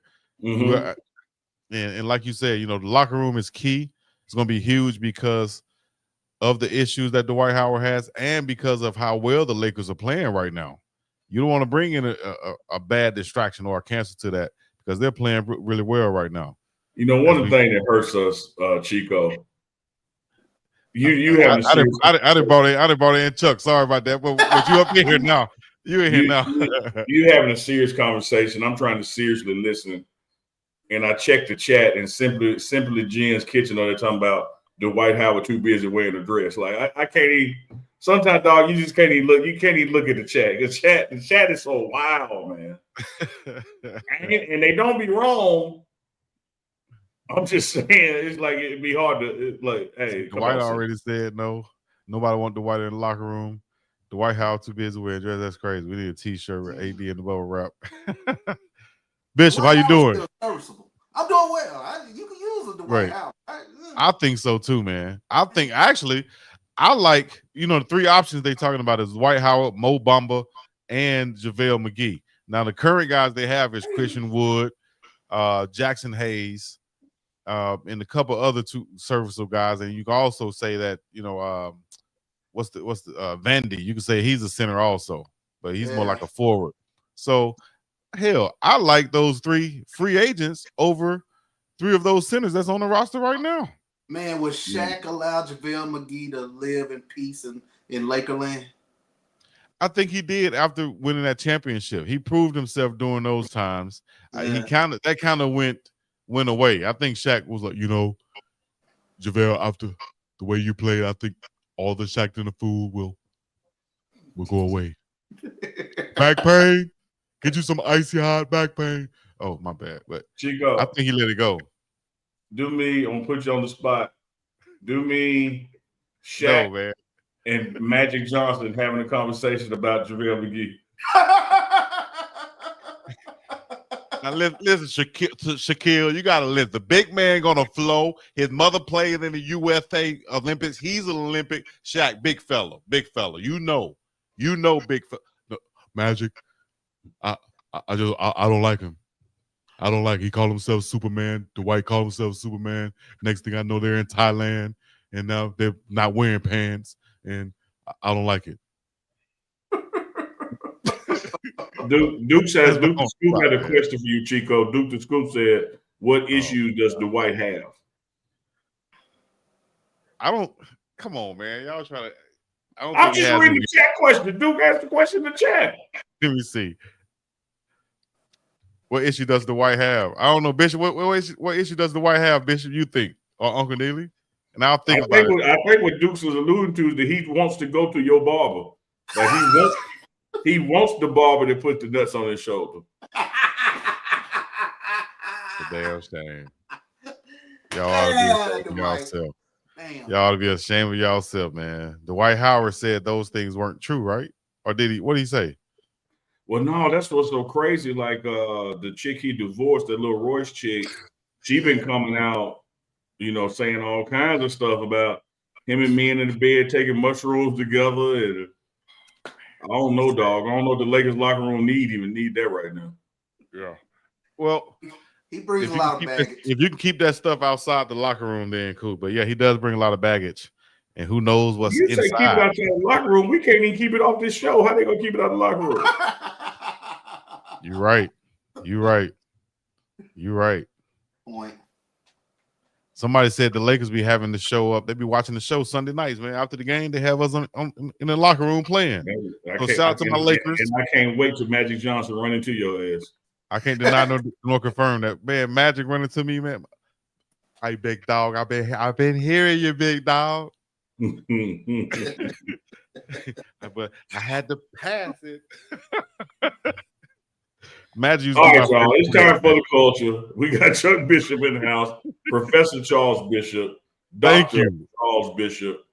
Mm-hmm. And like you said, the locker room is key. It's going to be huge because of the issues that Dwight Howard has, and because of how well the Lakers are playing right now. You don't want to bring in a bad distraction or a cancer to that because they're playing really well right now. One of the things that hurts us, Chico, you have I didn't brought in Chuck. Sorry about that, but you up here now. You in here now. You having a serious conversation. I'm trying to seriously listen, and I checked the chat, and simply Jen's kitchen. They're talking about Dwight Howard too busy wearing a dress. Like I can't even. Sometimes, dog, you just can't even look. You can't even look at the chat. The chat is so wild, man. and they don't be wrong. I'm just saying, it's like it'd be hard to hey. Dwight already said no. Nobody want Dwight in the locker room. Dwight Howard too busy wearing a dress. That's crazy. We need a T-shirt with AD in the bubble wrap. Bishop, how you doing? I'm doing well. You can use a Dwight Howard. I think so too, man. I think actually, I like the 3 options they talking about is Dwight Howard, Mo Bamba, and JaVale McGee. Now the current guys they have is Christian Wood, Jackson Hayes, and a couple other 2 serviceable guys. And you can also say that what's the Vandy? You can say he's a center also, but he's more like a forward. So hell, I like those 3 free agents over 3 of those centers that's on the roster right now. Man, would Shaq allow JaVale McGee to live in peace in Lakerland? I think he did after winning that championship. He proved himself during those times. That kind of went away. I think Shaq was like, JaVale, after the way you played, I think all the Shaq and the food will go away. Back pain. Get you some icy hot back pain. Oh, my bad. But Chico, I think he let it go. Do me, I'm gonna put you on the spot. Do me, Shaq and Magic Johnson having a conversation about JaVale McGee. Now listen, Shaquille, you gotta listen. The big man gonna flow. His mother played in the USA Olympics. He's an Olympic. Shaq, big fella. You know, big fella. No, Magic. I don't like him. I don't like. He called himself Superman. Dwight called himself Superman. Next thing I know, they're in Thailand, and now they're not wearing pants, and I don't like it. Duke says, Duke the Scoop had a question for you, Chico. Duke the Scoop said, what issues does Dwight have? Come on, man. Y'all try to. I'm just reading the chat question. Duke asked the question in the chat. Let me see. What issue does Dwight have? I don't know, Bishop. What issue does Dwight have, Bishop? You think, or Uncle Neely? And I'll think about it. I think what Dukes was alluding to is that he wants to go to your barber. Like he wants the barber to put the nuts on his shoulder. It's a damn shame. Y'all ought to be ashamed of yourself. Y'all ought to be ashamed of yourself, man. Dwight Howard said those things weren't true, right? Or did he? What did he say? Well, no, that's what's so crazy. Like the chick he divorced, that little Royce chick, she been coming out, saying all kinds of stuff about him and men in the bed taking mushrooms together. And I don't know, dog. I don't know if the Lakers locker room need that right now. Yeah. Well, He brings a lot of baggage. If you can keep that stuff outside the locker room, then cool. But yeah, he does bring a lot of baggage, and who knows what's You say inside. keep it out the locker room. We can't even keep it off this show. How they gonna keep it out of the locker room? You're right. You're right. You're right. Point. Somebody said the Lakers be having the show up. They be watching the show Sunday nights, man. After the game, they have us in the locker room playing. So shout out to my Lakers. And I can't wait till Magic Johnson run into your ass. I can't deny nor confirm that. Man, Magic running to me, man. Hey, big dog. I've been hearing you, big dog. But I had to pass it. Magic. All right, y'all. It's time for the culture. We got Chuck Bishop in the house, Professor Charles Bishop, Dr. Charles Bishop,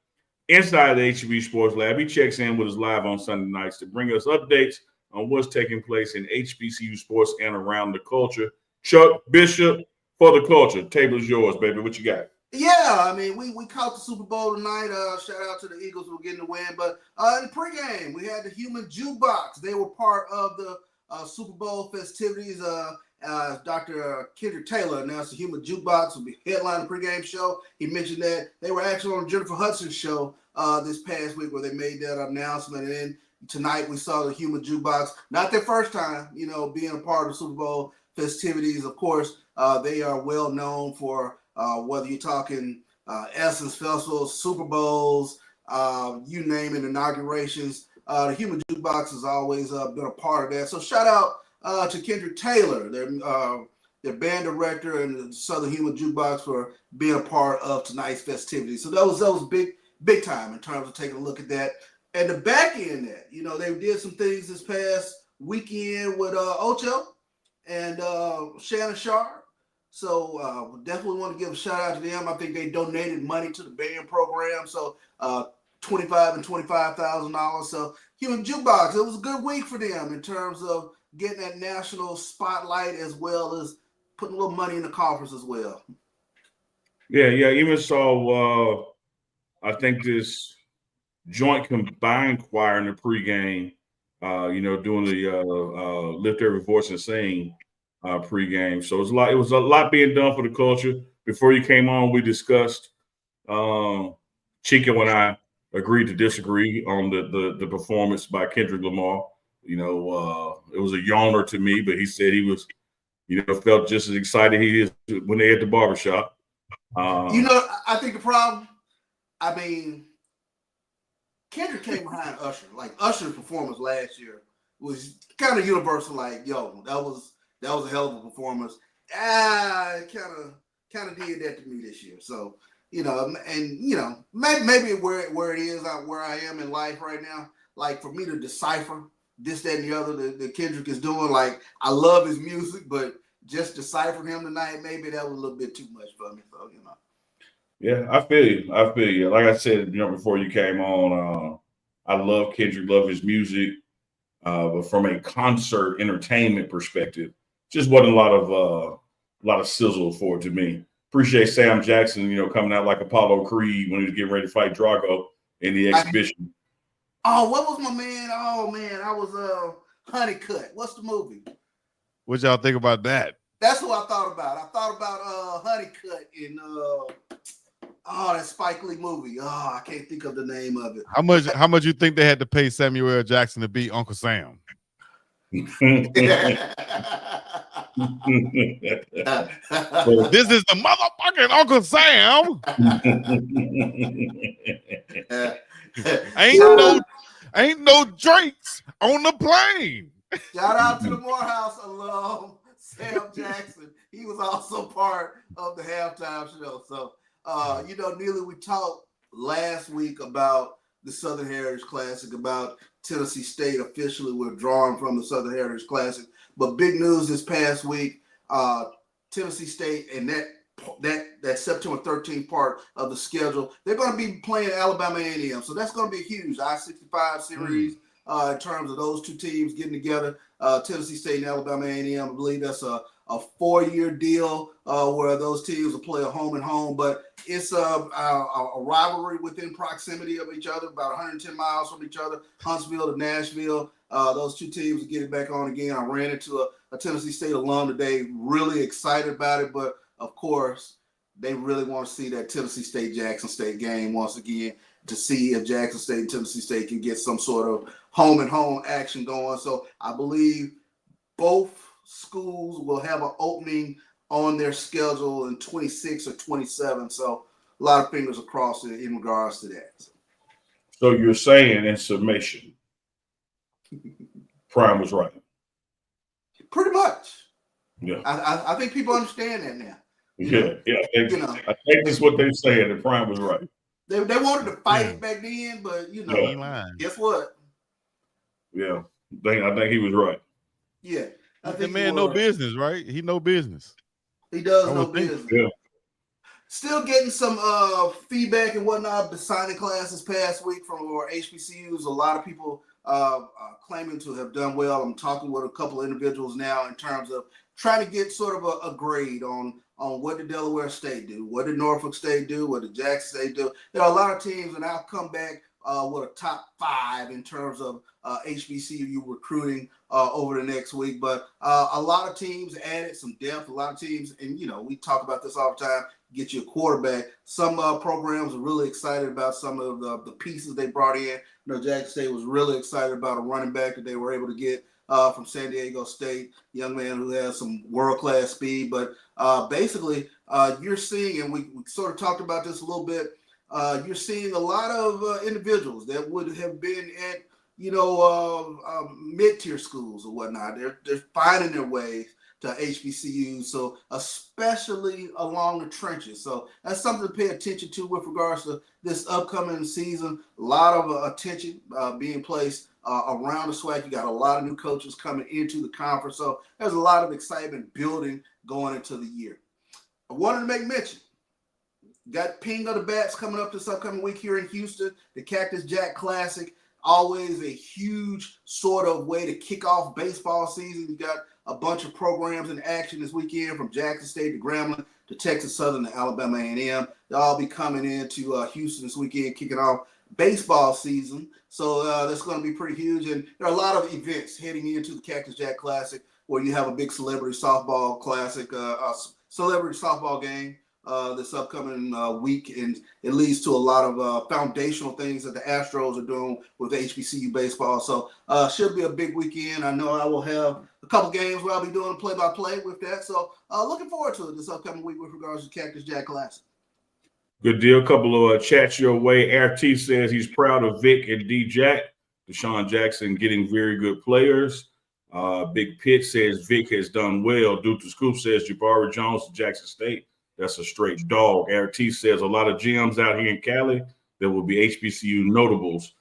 inside the HB Sports Lab. He checks in with us live on Sunday nights to bring us updates on what's taking place in HBCU sports and around the culture. Chuck Bishop for the culture. Table is yours, baby. What you got? Yeah, I mean, we caught the Super Bowl tonight. Shout out to the Eagles for getting the win. But in the pregame, we had the Human Jukebox. They were part of the Super Bowl festivities. Dr. Kendrick Taylor announced the Human Jukebox will be headlining the pregame show. He mentioned that they were actually on Jennifer Hudson's show this past week where they made that announcement. And then tonight we saw the Human Jukebox. Not their first time, being a part of the Super Bowl festivities. Of course, they are well known for whether you're talking Essence Festivals, Super Bowls, you name it, inaugurations. The Human Jukebox has always been a part of that. So shout out to Kendrick Taylor, their band director, and the Southern Human Jukebox for being a part of tonight's festivities. So that was big time in terms of taking a look at that. And the back end that, they did some things this past weekend with Ocho and Shannon Sharp. So definitely want to give a shout out to them. I think they donated money to the band program. So $25,000 and $25,000. So Human Jukebox, it was a good week for them in terms of getting that national spotlight as well as putting a little money in the coffers as well. Yeah. Even saw, I think this joint combined choir in the pregame, doing the Lift Every Voice and Sing pregame. So it was a lot being done for the culture. Before you came on, we discussed Chico and I agreed to disagree on the performance by Kendrick Lamar. It was a yawner to me, but he said he was, felt just as excited he is when they at the barbershop. I think the problem, Kendrick came behind Usher. Like Usher's performance last year was kind of universal. Like, yo, that was a hell of a performance. It kind of did that to me this year. So, maybe where it is, where I am in life right now, like for me to decipher this, that, and the other that Kendrick is doing, like I love his music, but just deciphering him tonight, maybe that was a little bit too much for me. So, Yeah, I feel you. Like I said, before you came on, I love Kendrick, love his music. But from a concert entertainment perspective, just wasn't a lot of sizzle for it to me. Appreciate Sam Jackson, coming out like Apollo Creed when he was getting ready to fight Drago in the exhibition. What was my man? Oh man, I was Honeycutt. What's the movie? What y'all think about that? That's who I thought about. I thought about Honeycutt in that Spike Lee movie. I can't think of the name of it. How much you think they had to pay Samuel L. Jackson to beat Uncle Sam? This is the motherfucking Uncle Sam. Ain't no Drakes on the plane. Shout out to the Morehouse alum, Sam Jackson. He was also part of the halftime show. So, Neely, we talked last week about the Southern Heritage Classic, about Tennessee State officially withdrawing from the Southern Heritage Classic. But big news this past week, Tennessee State and that September 13th part of the schedule, they're going to be playing Alabama A&M. So that's going to be a huge I-65 series in terms of those two teams getting together. Tennessee State and Alabama A&M, I believe that's a 4-year deal where those teams will play a home and home, but it's a rivalry within proximity of each other, about 110 miles from each other, Huntsville to Nashville. Those two teams will get it back on again. I ran into a Tennessee State alum today, really excited about it. But of course, they really want to see that Tennessee State-Jackson State game once again to see if Jackson State and Tennessee State can get some sort of home-and-home action going. So I believe both schools will have an opening on their schedule in 26 or 27. So a lot of fingers across in regards to that. So you're saying in summation, Prime was right. Pretty much. Yeah. I think people understand that now. Yeah. I think that's what they're saying. The Prime was right. They wanted to fight it back then, but guess what? Yeah. I think he was right. Yeah. I think the man no business, right? He no business. He does no business. Yeah. Still getting some feedback and whatnot. The signing class this past week from our HBCUs. A lot of people claiming to have done well. I'm talking with a couple of individuals now in terms of trying to get sort of a grade on what did Delaware State do, what did Norfolk State do, what did Jackson State do. There are a lot of teams, and I'll come back with a top 5 in terms of HBCU recruiting over the next week. But a lot of teams added some depth. A lot of teams, and we talk about this all the time, get you a quarterback. Some programs are really excited about some of the pieces they brought in. Jackson State was really excited about a running back that they were able to get from San Diego State, young man who has some world-class speed. But basically, you're seeing, and we sort of talked about this a little bit, you're seeing a lot of individuals that would have been at, mid-tier schools or whatnot. They're finding their way to HBCUs, so especially along the trenches. So that's something to pay attention to with regards to this upcoming season. A lot of attention being placed around the SWAC. You got a lot of new coaches coming into the conference, so there's a lot of excitement building going into the year. I wanted to make mention, got Ping of the Bats coming up this upcoming week here in Houston, the Cactus Jack Classic. Always a huge sort of way to kick off baseball season. You got a bunch of programs in action this weekend, from Jackson State to Grambling to Texas Southern to Alabama A&M. They'll all be coming into Houston this weekend, kicking off baseball season. So that's going to be pretty huge. And there are a lot of events heading into the Cactus Jack Classic, where you have a big celebrity softball classic, celebrity softball game this upcoming week, and it leads to a lot of foundational things that the Astros are doing with HBCU baseball. So should be a big weekend. I know I will have a couple games where I'll be doing play-by-play with that. So looking forward to it this upcoming week with regards to Cactus Jack Classic. Good deal. A couple of chats your way. RT says he's proud of Vic and D Jack. Deshaun Jackson getting very good players. Big Pitt says Vic has done well. Due to Scoop says Jabari Jones to Jackson State. That's a straight dog. RT says a lot of gems out here in Cali. There will be HBCU notables.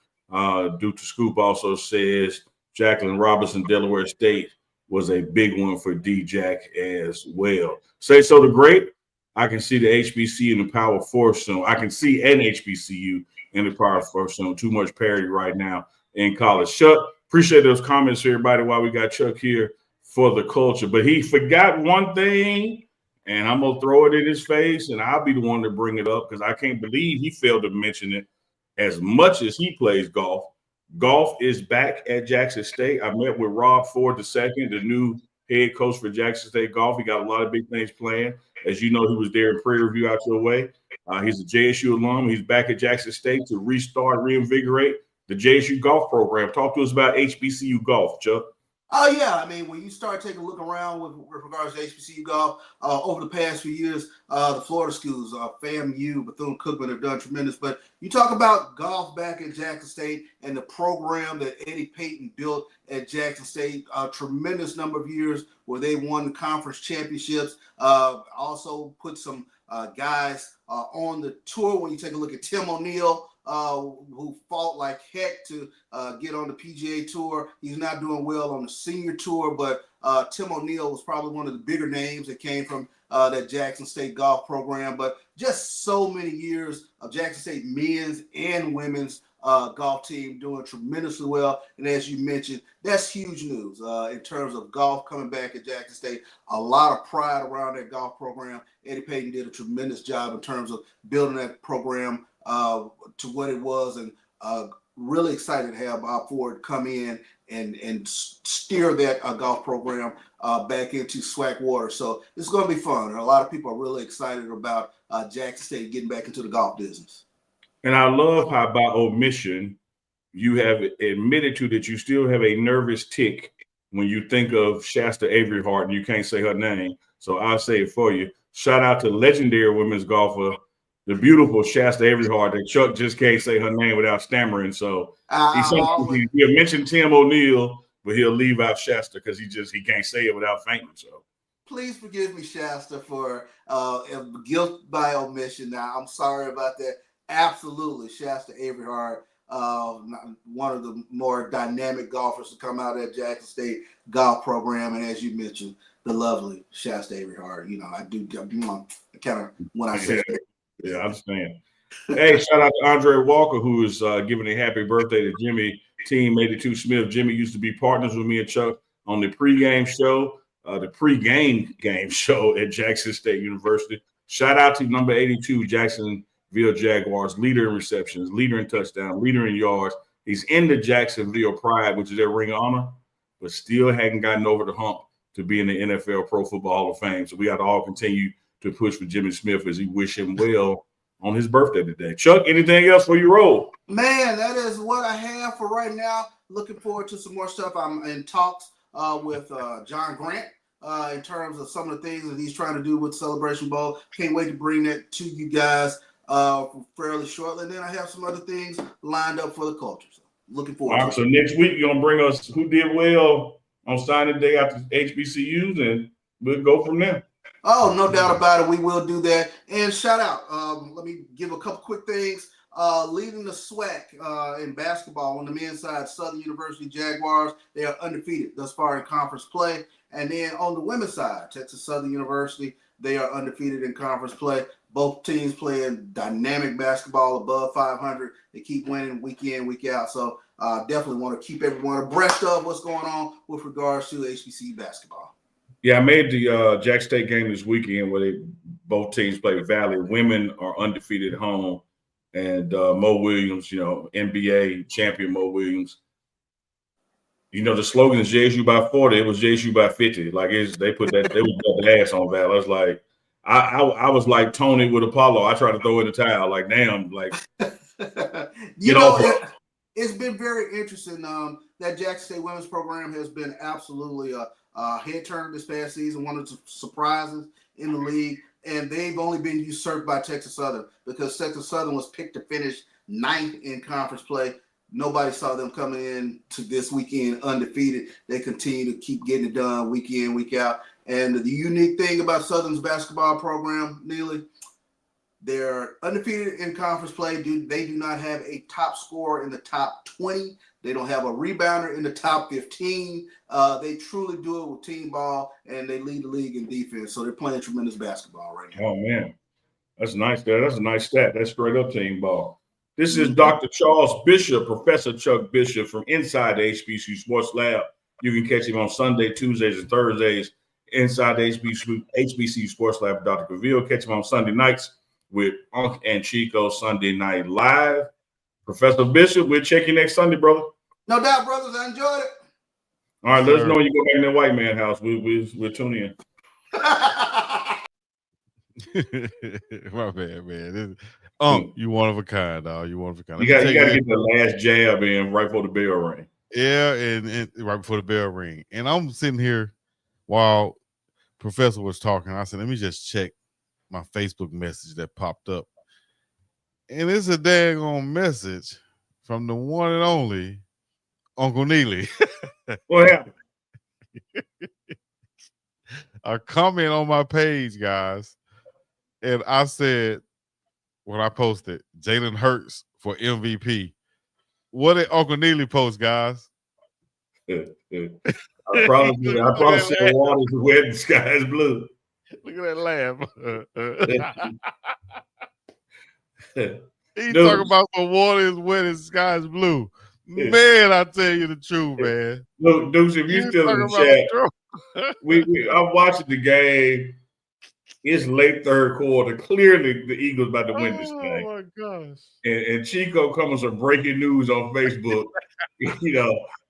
Due to Scoop also says Jacqueline Robinson, Delaware State was a big one for D-Jack as well. Say so the great. I can see the HBCU in the Power 4 soon. I can see an HBCU in the Power 4 soon. Too much parity right now in college. Chuck, appreciate those comments, everybody, while we got Chuck here for the culture. But he forgot one thing, and I'm going to throw it in his face, and I'll be the one to bring it up because I can't believe he failed to mention it. As much as he plays golf, golf is back at Jackson State. I met with Rob Ford II, the new head coach for Jackson State Golf. He got a lot of big things planned. As you know, he was there in Prairie View out your way. He's a JSU alum. He's back at Jackson State to restart, reinvigorate the JSU golf program. Talk to us about HBCU golf, Chuck. Oh, yeah. I mean, when you start taking a look around with regards to HBCU golf, over the past few years, the Florida schools, FAMU, Bethune-Cookman have done tremendous. But you talk about golf back at Jackson State and the program that Eddie Payton built at Jackson State, a tremendous number of years where they won the conference championships, also put some guys on the tour. When you take a look at Tim O'Neill, who fought like heck to get on the PGA Tour. He's not doing well on the senior tour, but Tim O'Neill was probably one of the bigger names that came from that Jackson State golf program. But just so many years of Jackson State men's and women's golf team doing tremendously well. And as you mentioned, that's huge news in terms of golf coming back at Jackson State. A lot of pride around that golf program. Eddie Payton did a tremendous job in terms of building that program to what it was, and really excited to have Bob Ford come in and steer that golf program back into SWAC water. So it's going to be fun. A lot of people are really excited about Jackson State getting back into the golf business. And I love how by omission you have admitted to that you still have a nervous tick when you think of Shasta Avery Hart and you can't say her name. So I'll say it for you. Shout out to legendary women's golfer, the beautiful Shasta Avery Hart, that Chuck just can't say her name without stammering. So he'll mention Tim O'Neill, but he'll leave out Shasta because he can't say it without fainting. So please forgive me, Shasta, for guilt by omission. Now, I'm sorry about that. Absolutely, Shasta Avery Hart, one of the more dynamic golfers to come out of that Jackson State golf program. And as you mentioned, the lovely Shasta Avery Hart. I kind of when I say that. Yeah, I understand. Hey, shout out to Andre Walker, who is giving a happy birthday to Jimmy, Team 82 Smith. Jimmy used to be partners with me and Chuck on the pregame show, game show at Jackson State University. Shout out to number 82, Jacksonville Jaguars, leader in receptions, leader in touchdowns, leader in yards. He's in the Jacksonville Pride, which is their ring of honor, but still hadn't gotten over the hump to be in the NFL Pro Football Hall of Fame. So we got to all continue to push for Jimmy Smith as we wish him well on his birthday today. Chuck, anything else for you roll? Man, that is what I have for right now. Looking forward to some more stuff. I'm in talks with John Grant in terms of some of the things that he's trying to do with Celebration Bowl. Can't wait to bring that to you guys fairly shortly. And then I have some other things lined up for the culture. So looking forward to it. So next week you're going to bring us who did well on signing day after HBCUs, and we'll go from there. Oh, no doubt about it. We will do that. And shout out. Let me give a couple quick things. Leading the SWAC in basketball on the men's side, Southern University Jaguars. They are undefeated thus far in conference play. And then on the women's side, Texas Southern University, they are undefeated in conference play. Both teams playing dynamic basketball above 500. They keep winning week in, week out. So definitely want to keep everyone abreast of what's going on with regards to HBCU basketball. Yeah, I made the Jack State game this weekend where both teams played Valley. Women are undefeated at home. And Mo Williams, NBA champion Mo Williams. The slogan is JSU by 40. It was JSU by 50. Like they put that, they was the ass on Valley. I was like, I was like Tony with Apollo. I tried to throw in the towel. Like, damn, like it's been very interesting. That Jackson State women's program has been absolutely a head turner this past season, one of the surprises in the league. And they've only been usurped by Texas Southern because Texas Southern was picked to finish 9th in conference play. Nobody saw them coming in to this weekend undefeated. They continue to keep getting it done week in, week out. And the unique thing about Southern's basketball program, Neely, they're undefeated in conference play. They do not have a top scorer in the top 20. They don't have a rebounder in the top 15. They truly do it with team ball, and they lead the league in defense. So they're playing tremendous basketball right now. Oh, man. That's nice. That's a nice stat. That's straight up team ball. This is Dr. Charles Bishop, Professor Chuck Bishop from inside the HBCU Sports Lab. You can catch him on Sunday, Tuesdays, and Thursdays inside the HBCU Sports Lab with Dr. Cavill. Catch him on Sunday nights with UNK and CHICO Sunday Night Live. Professor Bishop, we'll check you next Sunday, brother. No doubt, brothers. I enjoyed it. All right, let us know when you go back in that white man house. We'll tune in. My bad, man. You one of a kind, dog. You one of a kind. You got to get the last jab in right before the bell ring. Yeah, and right before the bell ring. And I'm sitting here while Professor was talking. I said, let me just check my Facebook message that popped up. And it's a daggone message from the one and only Uncle Neely. What happened? A comment on my page, guys. And I said, when I posted, Jalen Hurts for MVP. What did Uncle Neely post, guys? I promise the water's wet and the sky is blue. Look at that laugh. He Dude. talking about the water is wet and the sky is blue. Man, I tell you the truth, man. Look, Deuce, if you're still in the chat, I'm watching the game. It's late third quarter. Clearly, the Eagles about to win this thing. Oh, my gosh. And Chico comes with some breaking news on Facebook.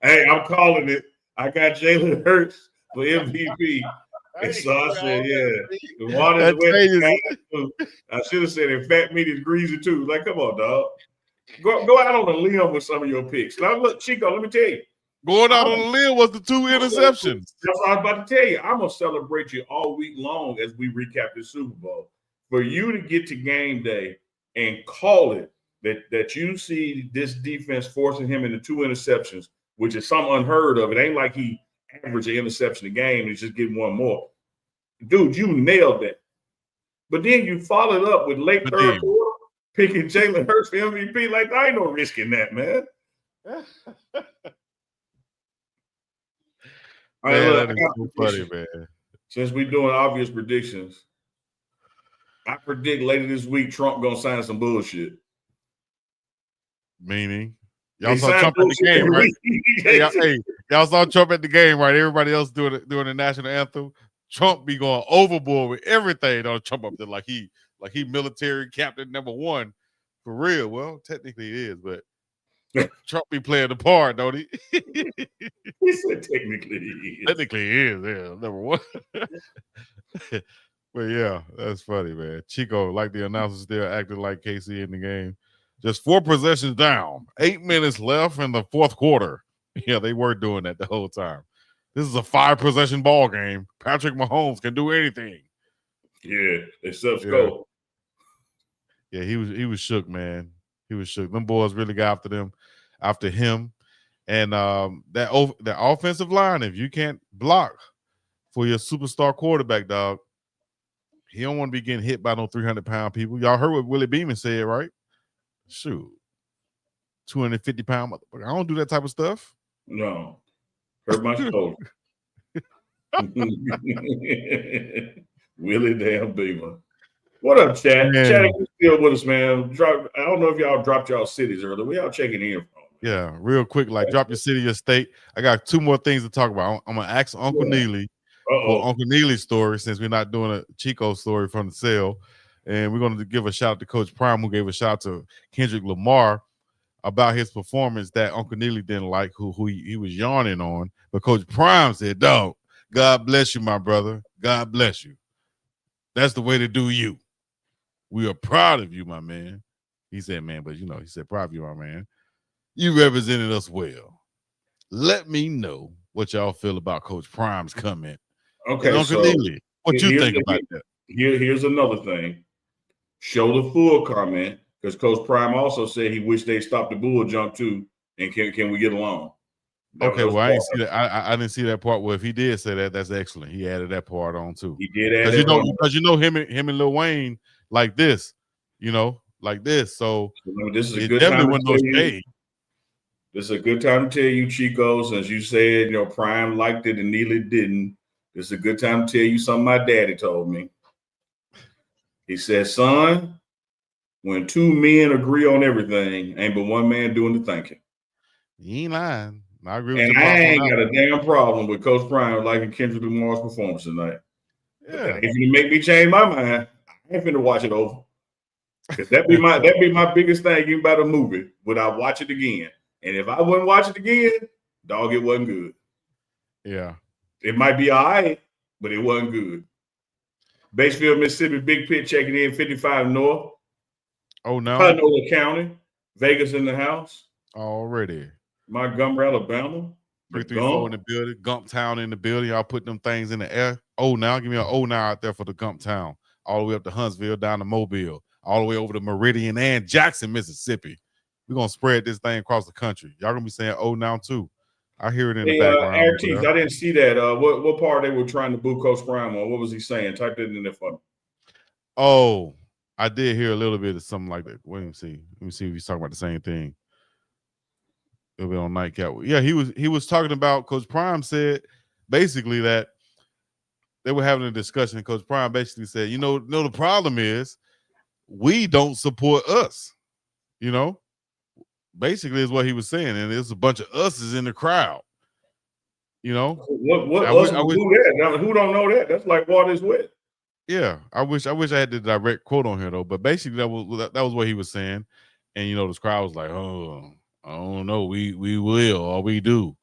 Hey, I'm calling it. I got Jalen Hurts for MVP. And so I said, yeah, the That water's wet. changes I should have said, and fat meat is greasy too. Like, come on, dog. Go out on a limb with some of your picks. Now, look, Chico, let me tell you. Going out on the limb was the 2 interceptions. That's what I was about to tell you. I'm going to celebrate you all week long as we recap the Super Bowl. For you to get to game day and call it that you see this defense forcing him into 2 interceptions, which is something unheard of. It ain't like he averaged an interception a game and he's just getting one more. Dude, you nailed that. But then you followed up with late third quarter, picking Jalen Hurts for MVP. Like, I ain't no risk in that, man. Man, look, that is so funny, man. Since we're doing obvious predictions, I predict later this week Trump gonna sign some bullshit. Meaning, y'all saw Trump at the game, right? Hey, y'all saw Trump at the game, right? Everybody else doing the national anthem. Trump be going overboard with everything on Trump up there, like he military captain #1 for real. Well, technically it is, but Trump be playing the part, don't he? He said technically he is. Technically he is, yeah, #1. But yeah, that's funny, man. Chico, like the announcer, still acting like KC in the game. Just 4 possessions down, 8 minutes left in the 4th quarter. Yeah, they were doing that the whole time. This is a 5-possession ball game. Patrick Mahomes can do anything. Yeah, except Skull. Yeah, he was shook, man. He was shook. Them boys really got after him. And that offensive line, if you can't block for your superstar quarterback, dog, he don't want to be getting hit by no 300-pound people. Y'all heard what Willie Beeman said, right? Shoot. 250-pound motherfucker. I don't do that type of stuff. No. Hurt my shoulder. Willie damn Beamer. What up, Chad? Man. Chad, you still with us, man. I don't know if y'all dropped y'all cities earlier. Where y'all checking in from? Yeah, real quick, like drop your city, your state. I got 2 more things to talk about. I'm gonna ask Uncle Neely for Uncle Neely's story, since we're not doing a Chico story from the cell. And we're going to give a shout out to Coach Prime, who gave a shout out to Kendrick Lamar about his performance that Uncle Neely didn't like, who he was yawning on. But Coach Prime said, "Dog, God bless you, my brother. God bless you. That's the way to do you. We are proud of you, my man." He said, "Man, but he said, proud of you, my man. You represented us well. Let me know what y'all feel about Coach Prime's comment." Okay, and Uncle Neely, what you think about that? Here's another thing. Show the full comment, because Coach Prime also said he wished they stopped the bull jump too. And can we get along? Okay, well, I didn't see that. I didn't see that part. Well, if he did say that, that's excellent. He added that part on too. He did add that because him and Lil Wayne like this, like this. So this is a good time to tell you. This is a good time to tell you, Chico, since you said Prime liked it and Neely didn't. This is a good time to tell you something my daddy told me. He said, "Son, when 2 men agree on everything, ain't but one man doing the thinking." He ain't lying. I agree with and you. I ain't got a damn problem with Coach Prime liking Kendrick Lamar's performance tonight. Yeah. If you make me change my mind, I ain't finna watch it over. Because that'd be my biggest thing even about a movie. Would I watch it again? And if I wouldn't watch it again, dog, it wasn't good. Yeah. It might be all right, but it wasn't good. Batesville, Mississippi, Big Pit checking in, 55 North. Oh, no. Panola County. Vegas in the house. Already. Montgomery, Alabama. 334 in the building. Gump Town in the building. Y'all putting them things in the air. Oh, now. Give me an oh now out there for the Gump Town. All the way up to Huntsville, down to Mobile. All the way over to Meridian and Jackson, Mississippi. We're going to spread this thing across the country. Y'all going to be saying oh now, too. I hear it in the background. I didn't see that. What part they were trying to boo Coach Prime on? What was he saying? Type that in there for me. Oh, I did hear a little bit of something like that. Wait, let me see if he's talking about the same thing. It'll be on Nightcap. Yeah, he was talking about Coach Prime said basically that they were having a discussion, and Coach Prime basically said, the problem is we don't support us. Basically is what he was saying, and there's a bunch of us's in the crowd. What us do that? Who don't know that? That's like water is wet. Yeah, I wish I had the direct quote on here though, but basically that was what he was saying, and the crowd was like, "Oh, I don't know, we will or we do,"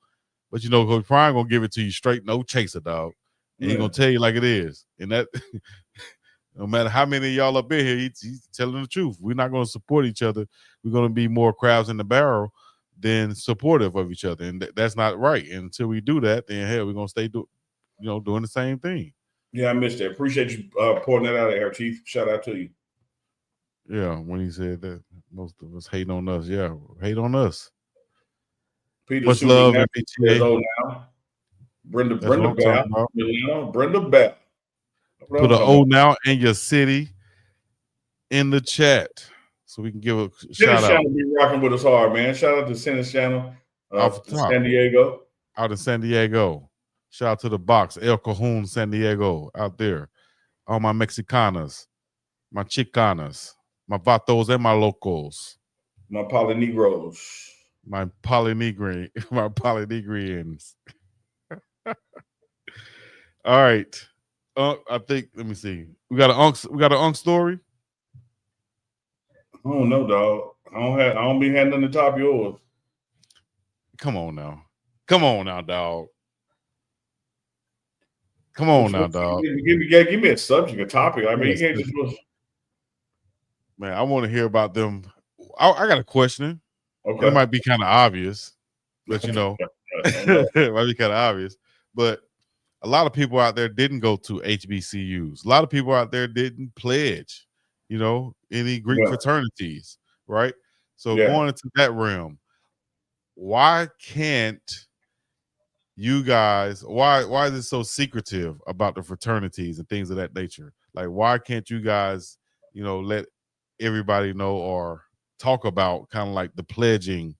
But Coach Prime gonna give it to you straight, no chaser, dog. And he's gonna tell you like it is. And that no matter how many of y'all up in here, he's telling the truth. We're not gonna support each other. We're gonna be more crabs in the barrel than supportive of each other. And that's not right. And until we do that, then hell, we're gonna stay doing the same thing. Yeah, I missed that. Appreciate you pouring that out there, Chief. Shout out to you. Yeah, when he said that most of us hate on us. Yeah, hate on us. Peter Much love and PTA. Brenda That's what I'm talking Bell. about. Brenda Bell. Put an O now in your city in the chat so we can give a shout out. Channel be rocking with us hard, man. Shout out to Senate Channel San Diego. Out in San Diego. Shout out to the box, El Cajon, San Diego, out there. All my Mexicanas, my Chicanas, my Vatos and my Locos. My Polynegros. My Polynegrians. All right. I think, let me see. We got an UNK story. I don't know, dog. I don't be having nothing to top yours. Come on now, dog. Come on now, dog. Give me a subject, a topic. I mean, you can't just. Man, I want to hear about them. I got a question. Okay. It might be kind of obvious, but it might be kind of obvious. But a lot of people out there didn't go to HBCUs. A lot of people out there didn't pledge, any Greek fraternities, right? So going into that realm, why can't you guys, why is it so secretive about the fraternities and things of that nature? Like, why can't you guys, let everybody know or talk about kind of like the pledging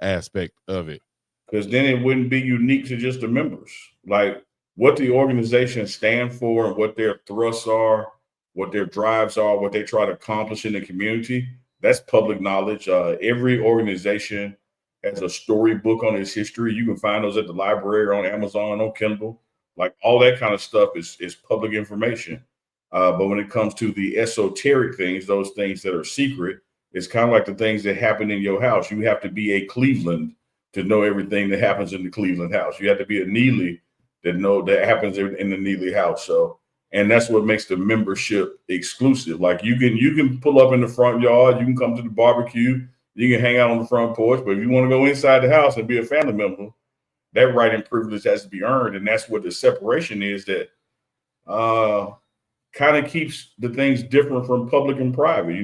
aspect of it? Because then it wouldn't be unique to just the members. Like what the organization stand for and what their thrusts are, what their drives are, what they try to accomplish in the community. That's public knowledge. Every organization has a storybook on its history. You can find those at the library or on Amazon, on Kindle. Like all that kind of stuff is public information. But when it comes to the esoteric things, those things that are secret, it's kind of like the things that happen in your house. You have to be a Cleveland to know everything that happens in the Cleveland house. You have to be a Neely that know that happens in the Neely house. So, and that's what makes the membership exclusive. Like you can pull up in the front yard, you can come to the barbecue, you can hang out on the front porch, but if you want to go inside the house and be a family member, that right and privilege has to be earned. And that's what the separation is that kind of keeps the things different from public and private.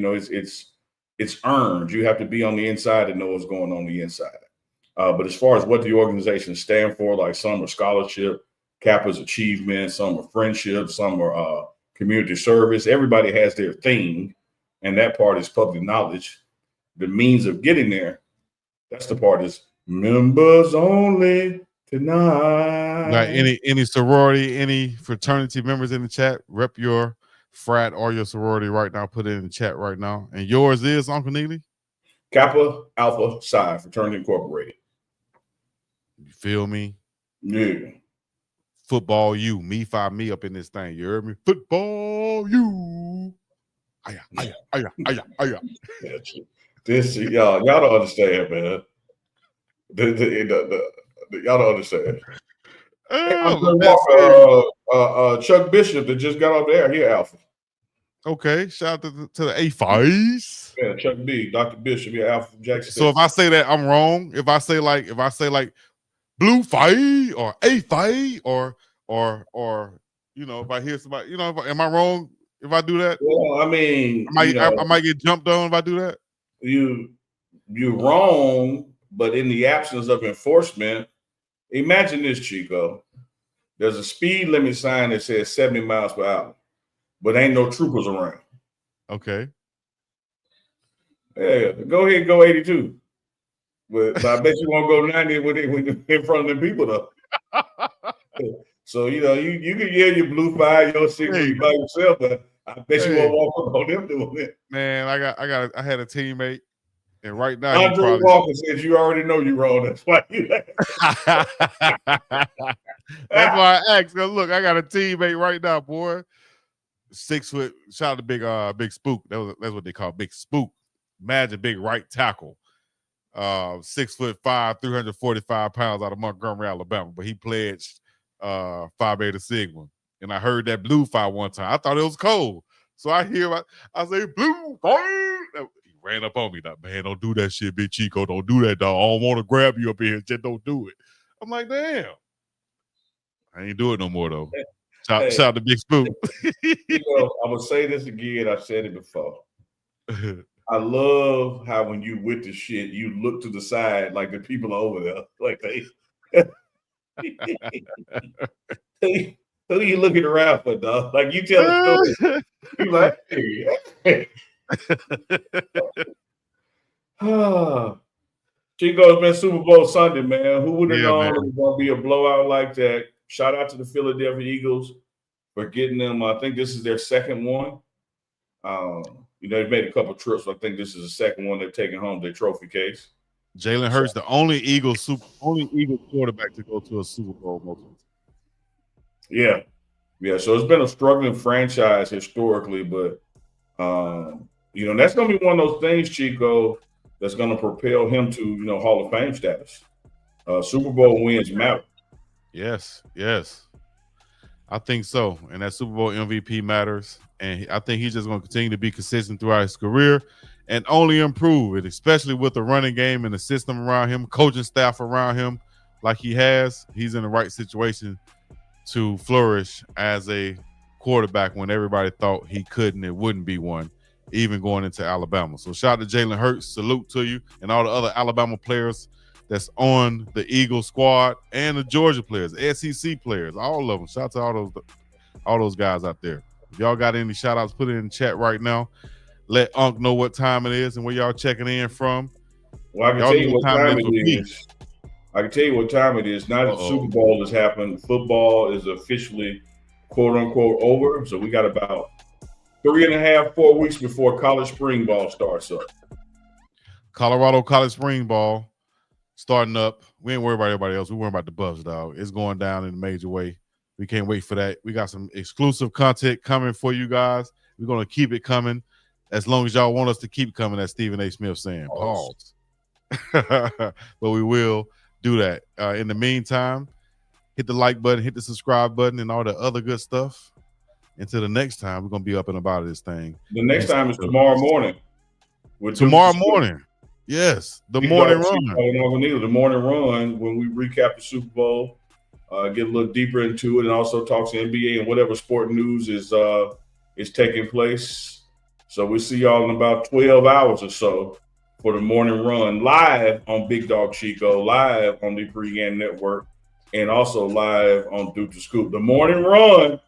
It's earned. You have to be on the inside to know what's going on the inside. But as far as what the organizations stand for, like some are scholarship, Kappa's achievement, some are friendship, some are community service. Everybody has their thing, and that part is public knowledge. The means of getting there, that's the part is members only tonight. Like any sorority, any fraternity members in the chat, rep your frat or your sorority right now. Put it in the chat right now. And yours is, Uncle Neely? Kappa Alpha Psi Fraternity Incorporated. You feel me? Yeah. Football you. Me up in this thing. You heard me? Football you. Aya. This y'all don't understand, man. Y'all don't understand. Chuck Bishop that just got off there. Here, Alpha. Okay, shout out to the A5s. Yeah, Chuck B, Dr. Bishop, yeah, Alpha from Jackson. So if I say that, I'm wrong. If I say like blue fight or A fight or if I hear somebody, am I wrong if I do that? Well, I mean, I might get jumped on if I do that. You're wrong, but in the absence of enforcement, imagine this, Chico. There's a speed limit sign that says 70 miles per hour, but ain't no troopers around. Okay. Yeah, go ahead and go 82. But I bet you won't go 90 when in front of them people, though. So, you can yell your blue fire, your secret by yourself, but I bet you won't walk up on them doing it. Man, I had a teammate, and right now Andre Walker says you already know you're wrong. That's why you That's why I asked. Look, I got a teammate right now, boy. 6 foot. Shout out to Big Spook. That's what they call Big Spook. Imagine big right tackle. 6'5", 345 pounds out of Montgomery, Alabama, but he pledged Phi Beta Sigma. And I heard that Blue Phi one time. I thought it was cold. So I say, Blue Phi. He ran up on me, like, man, don't do that shit, Big Chico. Don't do that, dog. I don't want to grab you up here. Just don't do it. I'm like, damn. I ain't do it no more, though. Shout out to Big Spook. I'm going to say this again. I've said it before. I love how when you with the shit, you look to the side like the people are over there. Like they who you looking around for, dog? Like you tell a story. You like, hey. Chico's been Super Bowl Sunday, man. Who would have known it was going to be a blowout like that? Shout out to the Philadelphia Eagles for getting them. I think this is their second one. They've made a couple trips. So I think this is the second one they're taking home their trophy case. Jalen Hurts, the only Eagles quarterback to go to a Super Bowl most of the time. Yeah. So it's been a struggling franchise historically, but that's going to be one of those things, Chico, that's going to propel him to Hall of Fame status. Super Bowl wins matter. Yes. I think so. And that Super Bowl MVP matters. And I think he's just going to continue to be consistent throughout his career and only improve it, especially with the running game and the system around him, coaching staff around him like he has. He's in the right situation to flourish as a quarterback when everybody thought he couldn't and wouldn't be one, even going into Alabama. So shout out to Jalen Hurts. Salute to you and all the other Alabama players that's on the Eagles squad and the Georgia players, SEC players, all of them. Shout out to all those guys out there. If y'all got any shout outs, put it in the chat right now. Let Unc know what time it is and where y'all checking in from. Well, I can tell you what time it is. I can tell you what time it is. Now that the Super Bowl has happened, football is officially, quote unquote, over. So we got about 3.5, 4 weeks before college spring ball starts up. Colorado college spring ball starting up. We ain't worried about everybody else. We worried about the Buffs, dog. It's going down in a major way. We can't wait for that. We got some exclusive content coming for you guys. We're going to keep it coming as long as y'all want us to keep coming, as Stephen A. Smith saying. Pause. But we will do that. In the meantime, hit the like button, hit the subscribe button, and all the other good stuff. Until the next time, we're going to be up and about this thing. The next time is tomorrow morning. Tomorrow morning. Yes, the morning run. The morning run when we recap the Super Bowl, get a little deeper into it, and also talk to NBA and whatever sport news is taking place. So we'll see y'all in about 12 hours or so for the morning run, live on Big Dog Chico, live on the Pregame Network, and also live on Duke the Scoop. The morning run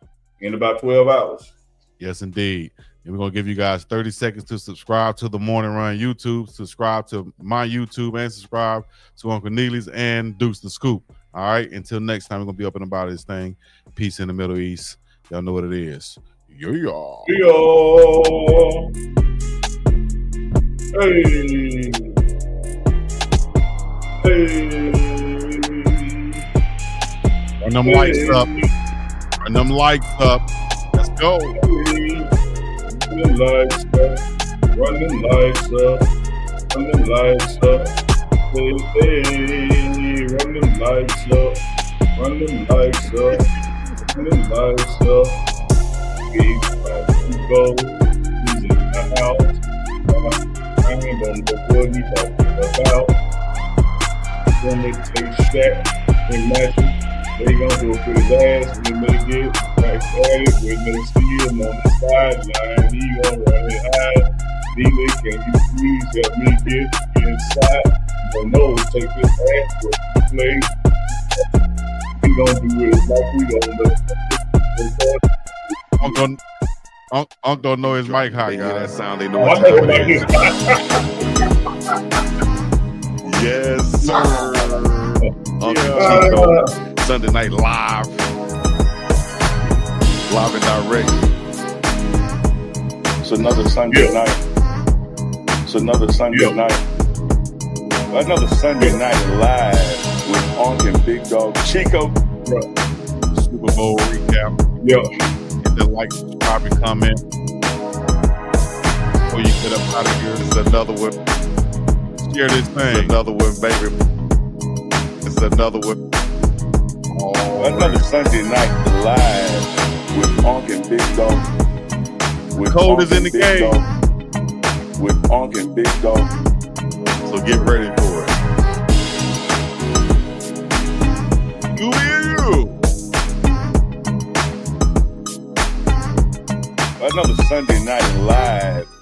in about 12 hours. Yes, indeed. And we're going to give you guys 30 seconds to subscribe to the Morning Run YouTube, subscribe to my YouTube, and subscribe to Uncle Neely's and Deuce the Scoop. All right? Until next time, we're going to be up and about this thing. Peace in the Middle East. Y'all know what it is. Yo. Hey. Run them lights up. Run them lights up. Let's go. Running lights up, running lights up, running lights up, hey, running lights up, running lights up, running lights up. Big go, he's in the house. I ain't gonna know what he talking about. When they take Shaq and Magic, they gonna do it for his ass when they get back at it. When they see him on the sideline, he gonna run it high. D-Lee, can you please help me get inside? You know, take this ass where he plays. We gonna do it like we gonna do. Unc don't know his mic hot, guys. That sound, they know what time it is. Yes, sir. Uncle Chico. Sunday Night Live and direct. It's another Sunday night. It's another Sunday night. Another Sunday night live with Unc and Big Dog Chico. Super Bowl recap. Hit the like, subscribe, and comment before you get up out of here. It's another one. hear this thing. Another one, baby. It's another one. Another Sunday night live with UNK and Big Dog. With Cold UNK is in and the Big game. Dog. With UNK and Big Dog. So get ready for it. Another Sunday night live